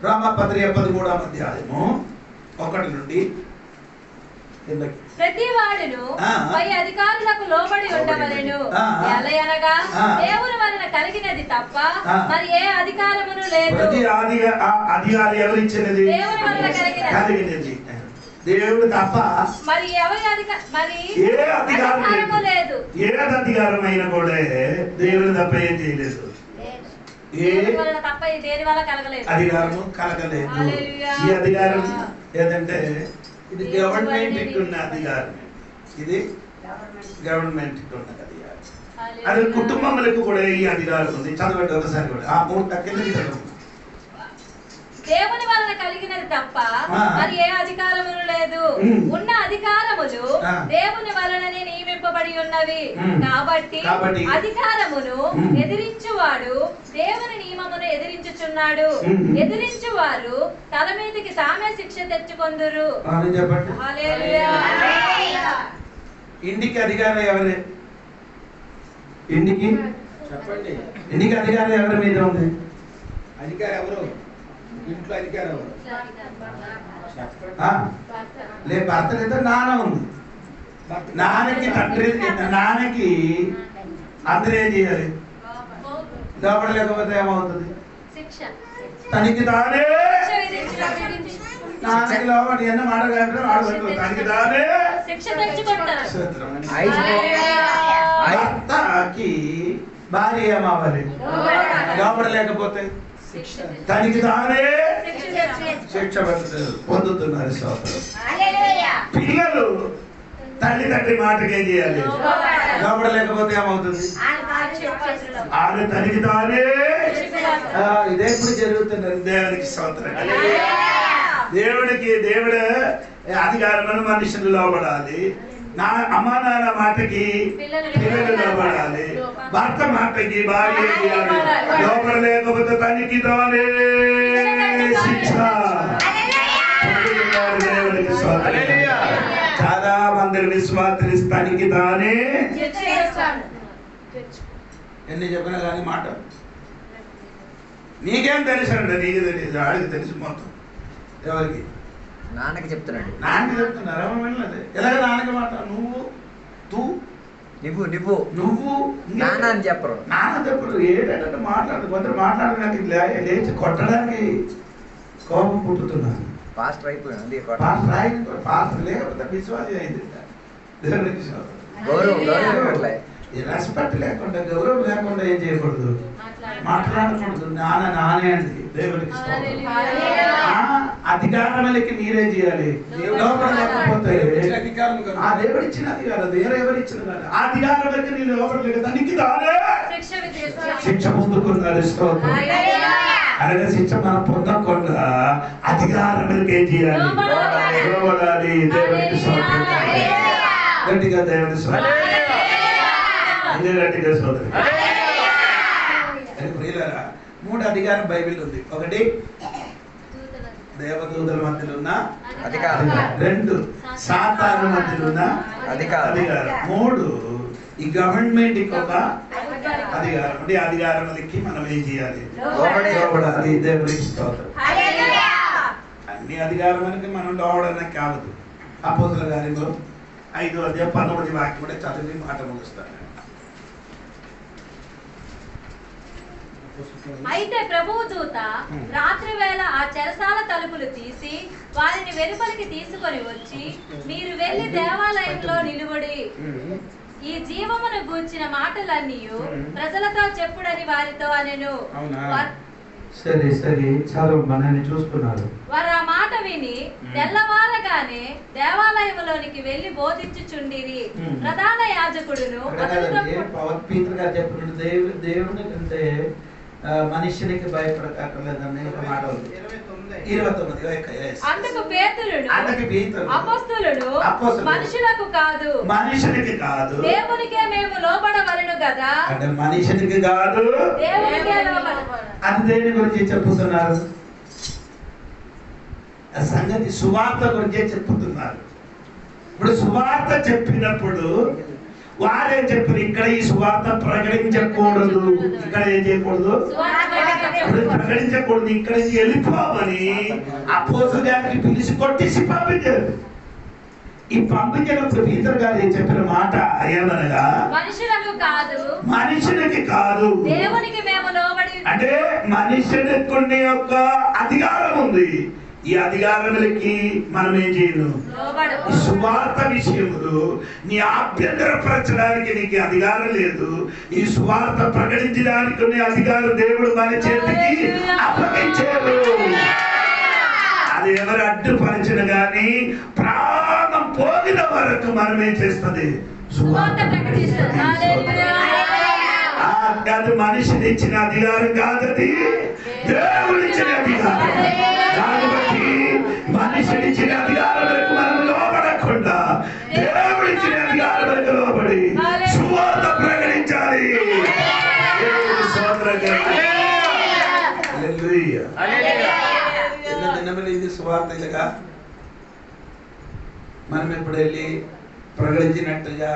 రోమాపత్రిక 13వ అధ్యాయము 1 నుండి కిందకి. ప్రతి వాడును పై అధికారులకు లోబడి ఉండవలెను. ఎలయనగా దేవుని వలన కలిగినది తప్ప మరి ఏ అధికారమును లేదు. ప్రతి అధికారి ఎవరు ఇచ్చినది? దేవుని వలన కలిగినది. దేవుడు తప్ప మరి ఎవరి ఏ అధికారము లేదు. ఏ అధికారమైన కూడా దేవుడు తప్ప ఏం చేయలేదు. ఏ అధికారము కలగలేదు. ఈ అధికారం ఏదంటే ఇది గవర్నమెంట్ ఉన్న అధికారం. ఇది గవర్నమెంట్ ఉన్న అధికారం. అది కుటుంబములకు కూడా ఈ అధికారం ఉంది. చదవండి ఒకసారి కూడా. ఆ 3 కిందకి చదవండి. దేవుని వలన కలిగినది తప్ప మరి ఏ అధికారములు లేదు. ఉన్న అధికారములు దేవుని వలననే నియమింపబడి ఉన్నవి. కాబట్టి అధికారమును ఎదిరించువాడు దేవుని నియమమును ఎదిరించుచున్నాడు. ఎదిరించువారు తల మీదకి తామే శిక్ష తెచ్చుకొందురు. హల్లెలూయా. ఇంటికి అధికారం ఎవరే? ఇంటికి చెప్పండి. ఇంటికి అధికారం ఎవరి మీద ఉంది? అధికారం ఎవరు? ఇంట్లో అధికారం లే భర్త లేదా నాన్న ఉంది. నాన్నకి తండ్రి, నాన్నకి అందరూ ఏం చేయాలి? లోపల లేకపోతే ఏమవుతుంది? తనకి తానే నాన్నకి లోపల ఎన్న మాట తనకి తానే భర్తకి భార్య ఏమవ్వాలి? లోపల లేకపోతే తనకి తానే శిక్ష పొందుతున్నారు. స్తోత్రం. పిల్లలు తల్లిదండ్రి మాటకి ఏం చేయాలి? లోపడలేకపోతే ఏమవుతుంది? ఆమె తనకి తానే ఇదే ఇప్పుడు జరుగుతున్నది. దేవునికి స్తోత్రం. దేవుడు అధికారమైన మనుషులు లోపడాలి. నా అమ్మా నాన్న మాటకి పిల్లలు లోపడాలి. భర్త మాటకి భార్య చేయాలి. లోపడలేకపోతే తనకి తానే శిక్ష. దేవునికి స్తోత్రం. చాలా మంది విశ్వాసులు తనకి తానే ఎన్ని చెప్పినా కానీ మాట నీకేం తెలుసు అండి? నీకు తెలియదు, ఆడికి తెలుసు మొత్తం. ఎవరికి? నాన్నకి చెప్తున్నాడు. నాన్నకి చెప్తున్నారు. వినలేదు. ఎలాగ నాన్నకి మాట? నువ్వు నువ్వు నాన్న అని చెప్పరు. నాన్న చెప్పరు. ఏంటంటే మాట్లాడదు. కొందరు మాట్లాడడానికి లేచి కొట్టడానికి కోపం పుట్టుతున్నారు. పాస్టర్ అయిపోయింది. పాస్టర్ లేకపోతే విశ్వాసం అయింది. గౌరవం రెస్పెక్ట్ లేకుండా, గౌరవం లేకుండా ఏం చేయకూడదు? మాట్లాడకూడదు. నానే అండి. దేవునికి అధికారములకి మీరేం చేయాలి? లోపల లేకపోతే ఆ దేవుడు ఇచ్చిన అధికారం వేరే ఎవరు ఇచ్చిన కాదు. ఆ అధికారాలకి నీ లోపల లేదు. దానికి తానే శిక్ష పొందుకున్నారు. స్తోత్రం. అలాగే శిక్ష మనం పొందకుండా అధికారములకి ఏం చేయాలి? లోబడాలి. దేవునికి స్తోత్రం. గట్టిగా దేవుని స్తోత్రం. గట్టిగా స్తోత్రం. ప్రియులారా, 3 అధికారం బైబిల్ ఉంది. 1 దేవదూతల మధ్యలో ఉన్న అధికారం, 2 సాతాను మధ్యలో ఉన్న అధికారం, 3 ఈ గవర్నమెంట్ ఒక అధికారం. అంటే అధికారములకి మనం ఏం చేయాలి? లోబడాలి. దేవునికి స్తోత్రం. అన్ని అధికారములకి మనం లోబడడానికి కావద్దు. అపోస్తలుల కార్యములు 5:19 వాక్యం కూడా చదివి మాట ముగిస్తాను. అయితే ప్రభువు దూత రాత్రి వేళ ఆ చెరసాల తలుపులు తీసి వారిని వెలుపలికి తీసుకొని వచ్చి, మీరు వెళ్లి దేవాలయంలో నిలువడి ఈ జీవమును గూర్చిన మాటలన్నీ ప్రజలతో చెప్పుడని వారితో అనెను. సరే చాలా మనల్ని చూసుకున్నారు. వారు ఆ మాట విని తెల్లవారగానే దేవాలయంలోనికి వెళ్లి బోధించుచుండిరి. ప్రధాన యాజకుడును దేవుని కంటే మనుషునికి భయపడక్కర్లేదని మాట ఉంది. 29 అందుకు పేతురును అపోస్తలుడు మనుషులకు కాదు, మనుషునికి కాదు, దేవునికే మేము లోబడవలెను కదా. అంటే మనుషునికి కాదు, దేవునికే లోబడవలెను. అది దేని గురించి చెప్పుతున్నారు? ఆ సంగతి సువార్త గురించే చెప్పుతున్నారు. ఇప్పుడు సువార్త చెప్పినప్పుడు వారేం చెప్పారు? ఇక్కడ ఈ సువార్త ప్రకటించకూడదు, ఇక్కడ ఏం చేయకూడదు, ప్రకటించకూడదు, ఇక్కడ వెళ్ళిపోమని అపోస్తలుల గారిని పిలిచి కొట్టేసి పంపించారు. ఈ పంపించినప్పుడు పీతరు గారు ఏం చెప్పిన మాట ఏమనగా, మనుషునికి కాదు, దేవునికి మేము లోబడి. అంటే మనుషునికి కొన్ని యొక్క అధికారం ఉంది. ఈ అధికారములకి మనం ఏం చేయను? ఈ సువార్త విషయములు నీ ఆభ్యంతరపరచడానికి నీకు అధికారం లేదు. ఈ సువార్త ప్రకటించడానికి నీ అధికారం దేవుడు మన చేతికి అప్పగించారు. అది ఎవరు అడ్డుపరచిన గాని ప్రాణం పోగిన వరకు మనం ఏం చేస్తుంది? సువార్త అది మనిషిని ఇచ్చిన అధికారం కాదది, దేవుడిచ్చిన అధికారం. దాన్ని బట్టి మనిషినిచ్చిన అధికారాలకు మనం లోబడకుండా దేవుడిచ్చిన అధికారాలకు లోబడి సువార్త ప్రకటించాలి. ఇది సువార్త. ఇలాగా మనం ఎప్పుడు వెళ్ళి ప్రకటించినట్టుగా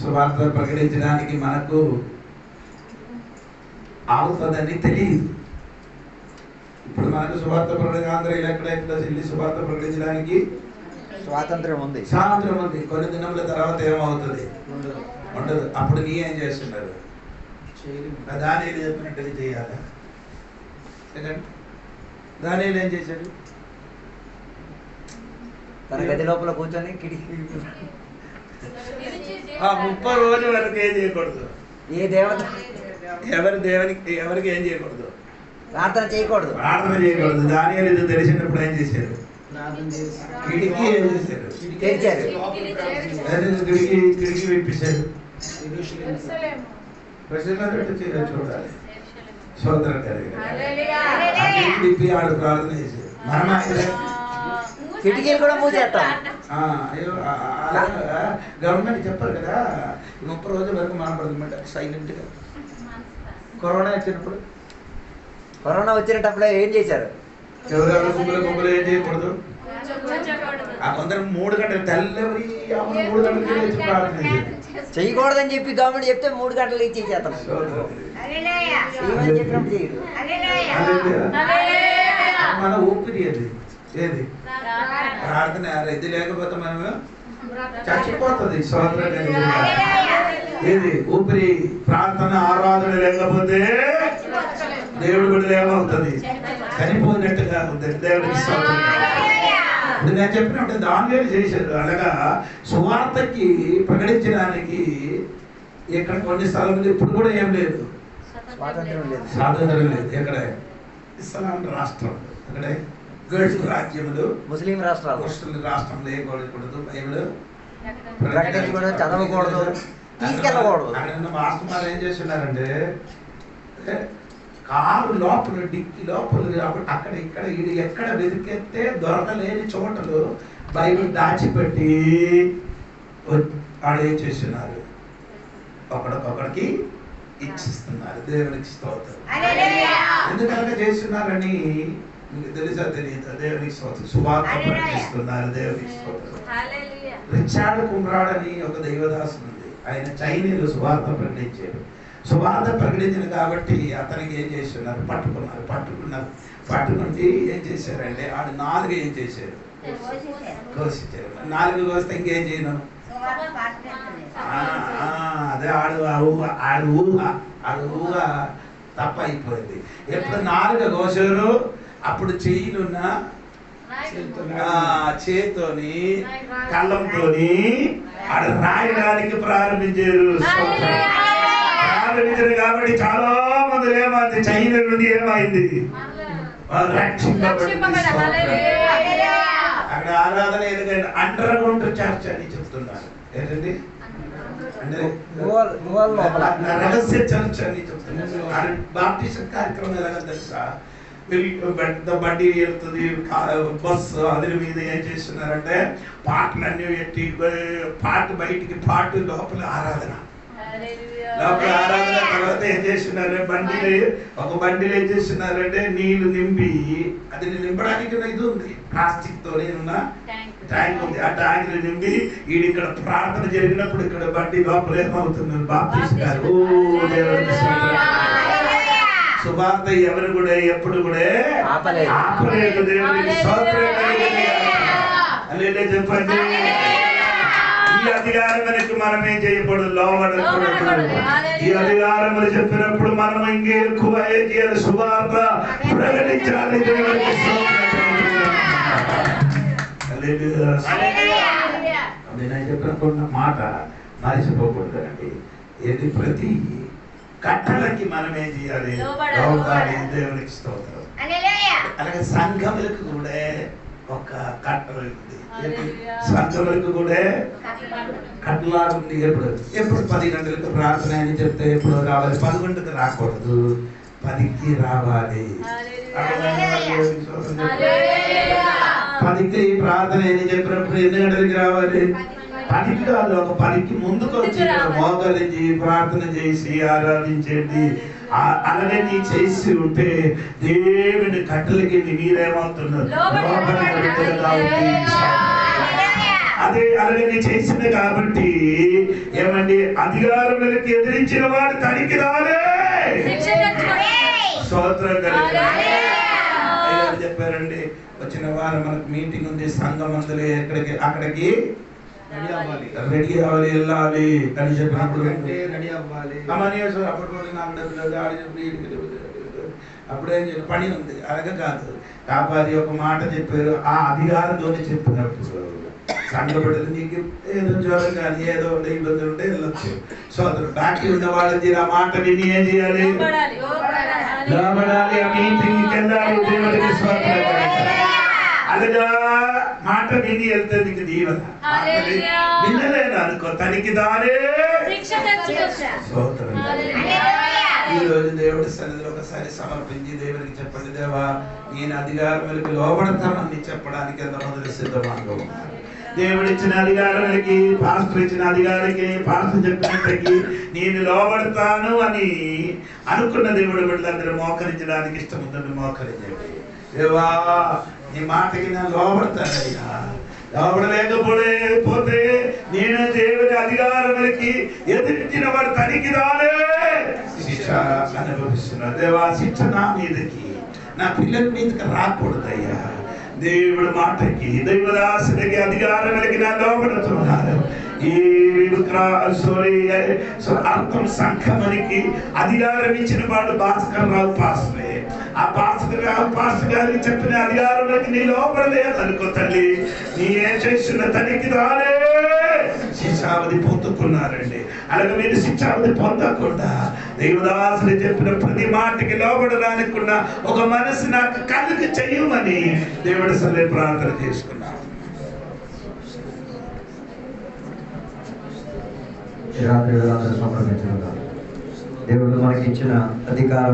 సువార్త ప్రకటించడానికి మనకు అవుతుందని తెలియదు. ఇప్పుడు మనకు సువార్త ప్రకటన ఆంధ్రలో ఎక్కడ వెళ్ళి సువార్త ప్రకటించడానికి స్వాతంత్రం ఉంది. కొన్ని దినముల తర్వాత ఏమవుతుంది? ఉండదు. అప్పుడు నీ ఏం చేస్తున్నారు? దానియేలు చెప్పినట్టుగా చేయాలి. దానియేలు ఏం చేశాడు? తన గది లోపల కూర్చొని 30 రోజుల వరకు ఏం చేయకూడదు. ఏ దేవత ఎవరికి ఏం చేయకూడదు? ప్రార్థన చేయకూడదు. ప్రార్థన చేయకూడదు. దానియేలు ఇది తెలిసినప్పుడు ఏం చేశారు? ప్రార్థన చేసి కిటికీ ఏం చేశారు? తెరిచారు. కిటికీ విప్పించారు. యెరూషలేము ప్రజలను చూడాలి. సోదరు గారు హల్లెలూయా. విప్పి ఆడు ప్రార్థన చేశారు. మనం కిటికీలు కూడా మూసేస్తాం. గవర్నమెంట్ చెప్పారు కదా 30 రోజుల వరకు మాట్లాడదు సైలెంట్ గా. కరోనా వచ్చినప్పుడు కరోనా వచ్చినప్పుడు ఏం చేశారు? ఎవరెవరు గుంపులు ఏం చేయకూడదు. కూర్చోకూడదు. ఆ కొందరు 3 గంటలు తెల్లవరి 3 గంటలకి లేచి ప్రార్థన చేశారు. చేయకూడదని చెప్పి గవర్నమెంట్ చెప్తే 3 గంటలకి చేసేస్తాం. చెప్పినప్పుడు చేయడు. మన ఊపిరి అది ఏది ప్రార్థన. ఇది లేకపోతే మనం చచ్చిపోతుంది. సోదరు ఏది ఊపిరి ప్రార్థన ఆరాధన లేకపోతే దేవుడు కూడా ఏమవుతుంది? చనిపోయినట్టుగా ఉంది. దేవుడికి స్తోత్రం. ఇప్పుడు నేను చెప్పినప్పుడు దానియేలు చేశారు. అనగా సువార్తకి ప్రకటించడానికి ఇక్కడ కొన్ని స్థలంలో ఇప్పుడు కూడా ఏం లేదు, స్వాతంత్రం లేదు. స్వాతంత్రం లేదు. ఎక్కడ? ఇస్లాం రాష్ట్రం, అక్కడ గల్ఫ్ రాజ్యములు, ముస్లిం రాష్ట్రాలు, ముస్లిం రాష్ట్రంలో ఏ కూడదు, బైబిల్ ప్రకటించకూడదు, చదవకూడదు, తీసుకెళ్ళకూడదు. అక్కడ మాస్టర్ ఏం చేస్తున్నారంటే కారు లోపల డిక్కి లోపల అక్కడ ఇక్కడ ఇది ఎక్కడ వెతికెత్తే దొరకలేని చోటలు బైబిల్ దాచిపెట్టి ఆడ ఏం చేస్తున్నారు? ఒకడికొకడికి ఇచ్చిస్తున్నారు. దేవునికి స్తోత్రం. ఎందుకనగా చేస్తున్నారని మీకు తెలుసా తెలియదు? దేవునికి స్తోత్రం. సువార్త ప్రకటిస్తున్నారు. దేవునికి స్తోత్రం. రిచార్డ్ కుమ్రాడ్ అని ఒక దైవదాసుడు ఉంది. ఆయన చైనీయులు సువార్త ప్రకటించారు. సువార్త ప్రకటించింది కాబట్టి అతనికి ఏం చేస్తున్నారు? పట్టుకుంటే ఏం చేశారంటే ఆడు 4 ఏం చేశారు? కోసించారు. 4 కోస్తే ఇంకేం చేయను. అదే ఆడు ఊహ తప్ప అయిపోయింది. ఎప్పుడు 4 కోసారు అప్పుడు చెయ్యిలున్న చేత్తోని కళ్ళంతోని ఆడ రాయడానికి ప్రారంభించారు. కాబట్టి చాలా మంది ఏమైంది? చైనా నుండి ఏమైంది? అక్కడ ఆరాధన ఎందుకంటే అండర్ గ్రౌండ్ చర్చ్ అని చెప్తున్నారు. ఏంటండి? రహస్య చర్చ్ అని చెప్తున్నారు. బాప్టిస్ట్ కార్యక్రమం ఎలాగ తెలుసా? పెద్ద బండి వెళ్తుంది, బస్సు అదిల మీద ఏం చేస్తున్నారంటే పాటలన్నీ పెట్టి పాట బయటికి పాటు లోపల ఆరాధన. లోపల ఆరాధన తర్వాత ఏం చేస్తున్నారు? ఒక బండిలో ఏం చేస్తున్నారంటే నీళ్లు నింపి, అది నింపడానికి ఇది ఉంది, ప్లాస్టిక్ తోనే ఉన్న ట్యాంక్ ఉంది. ఆ ట్యాంక్ నింపి ఈడు ఇక్కడ ప్రార్థన జరిగినప్పుడు ఇక్కడ బండి లోపల ఏమవుతున్నారు? బాప్టిస్ట్ గారు సువార్త ఎవరు కూడా ఎప్పుడు కూడా ఆపలేదు. దేవునికి స్తోత్రం. చెప్పండి. ఈ అధికారములకు మనం ఏం చేయకూడదు? లోబడకూడదు. ఈ అధికారములు చెప్పినప్పుడు మనం ఇంకే ఎక్కువ ఏం చేయాలి? సువార్త ప్రకటించాలి. దేవునికి నేను చెప్పినప్పుడు మాట మరిచిపోకూడదు అండి. ఏది ప్రతి కట్టలకి మనం ఏం చేయాలి? లోబడాలి. దేవునికి స్తోత్రం. అలాగే సంఘములకు కూడా ఒక కట్టలు ఉంది. సంఘములకు కూడా కట్టలాగా ఉంది. ఎప్పుడు 10 గంటలకు ప్రార్థన అని చెప్తే ఎప్పుడు రావాలి? 11కి రాకూడదు, 10కి రావాలి. 10కి ప్రార్థన అని చెప్పినప్పుడు ఎన్ని గంటలకి రావాలి? 10కి కాదు, ఒక 10కి ముందుకు వచ్చి మోకరించి ప్రార్థన చేసి ఆరాధించండి. అలాగే నీ చేసి ఉంటే దేవుని కట్టలకి మీరేమవుతున్నారు? అదే అలాగే నీ చేసింది కాబట్టి ఏమండి? అధికారులకు ఎదిరించిన వాడు తడికి రాలే. స్తోత్రం చెప్పారండి. వచ్చిన వారం మనకు మీటింగ్ ఉంది. సంఘం అందులో అక్కడికి రెడీ అవ్వాలి, వెళ్ళాలి అని చెప్పినప్పుడు రెడీ అవ్వాలి. అప్పుడేం చెప్పి పని ఉంది. అలాగే కాదు. కాబట్టి ఒక మాట చెప్పారు. ఆ అధికారంతో చెప్పినప్పుడు సంఘపడలు నీకు ఏదో జ్వరం కానీ ఏదో ఇబ్బంది ఉంటే వెళ్ళొచ్చు. సోదరు బాకీ ఉన్న వాళ్ళకి ఆ మాట విని ఏం చేయాలి? లోబడాలి, ఆ మీటింగ్కి వెళ్ళాలి. దేవుడికి స్తోత్రం కలుగును. అలాగా మాట విని వెళ్తే నీకు దీవెన. వినలేదు అనుకో తనకి దారే స్తోత్రం. ఈ రోజు దేవుడి సన్నిధిలో ఒకసారి సమర్పించి దేవునికి చెప్పండి, దేవా నేను అధికారములకు లోబడతానని చెప్పడానికి ఎంతమంది సిద్ధంగా ఉన్నారు. దేవుడిచ్చిన అధికారులకి, పాస్టర్ ఇచ్చిన అధికారికి, పాస్టర్ చెప్పినట్టుకి నేను లోబడతాను అని అనుకున్న దేవుడు బిడ్డలందరూ మోకరించడానికి ఇష్టం ఉందని మోకరించండి. దేవా నీ మాటకి నేను లోబడతానయ్యా. లోబడలేకపోతే నేను దేవుని అధికారులకి ఎదిరించిన వాడు తనికి దానే శిక్ష అనుభవిస్తున్నాడు. దేవా శిక్ష నా మీదకి, నా పిల్లల మీదకి రాకూడదయ్యా. దేవుడి మాటకి, దైవదాసుడికి, అధికారులకి నా లోబడుతున్నారు. ఈ అర్థం సంఘమునికి అధికారం ఇచ్చిన వాడు భాస్కర్ రావు పాస్టరే. ఆ భాస్కర్ రావు పాస్టర్ గారికి చెప్పిన అధికారులకి నీ లోపడలేదు అనుకో తల్లి, నీ ఏం చేస్తున్న తనకి రాలే శిక్షావధి పొందుకున్నారండి. అలాగే మీరు శిక్షావధి పొందకుండా దేవదాసుడు చెప్పిన ప్రతి మాటకి లోబడడానికి ఉన్న ఒక మనసు నాకు కలుగు చెయ్యమని దేవుడి సరే ప్రార్థన చేసుకున్నాను. రాత్రి సమర్పించిన దేవుడు మనకి ఇచ్చిన అధికారం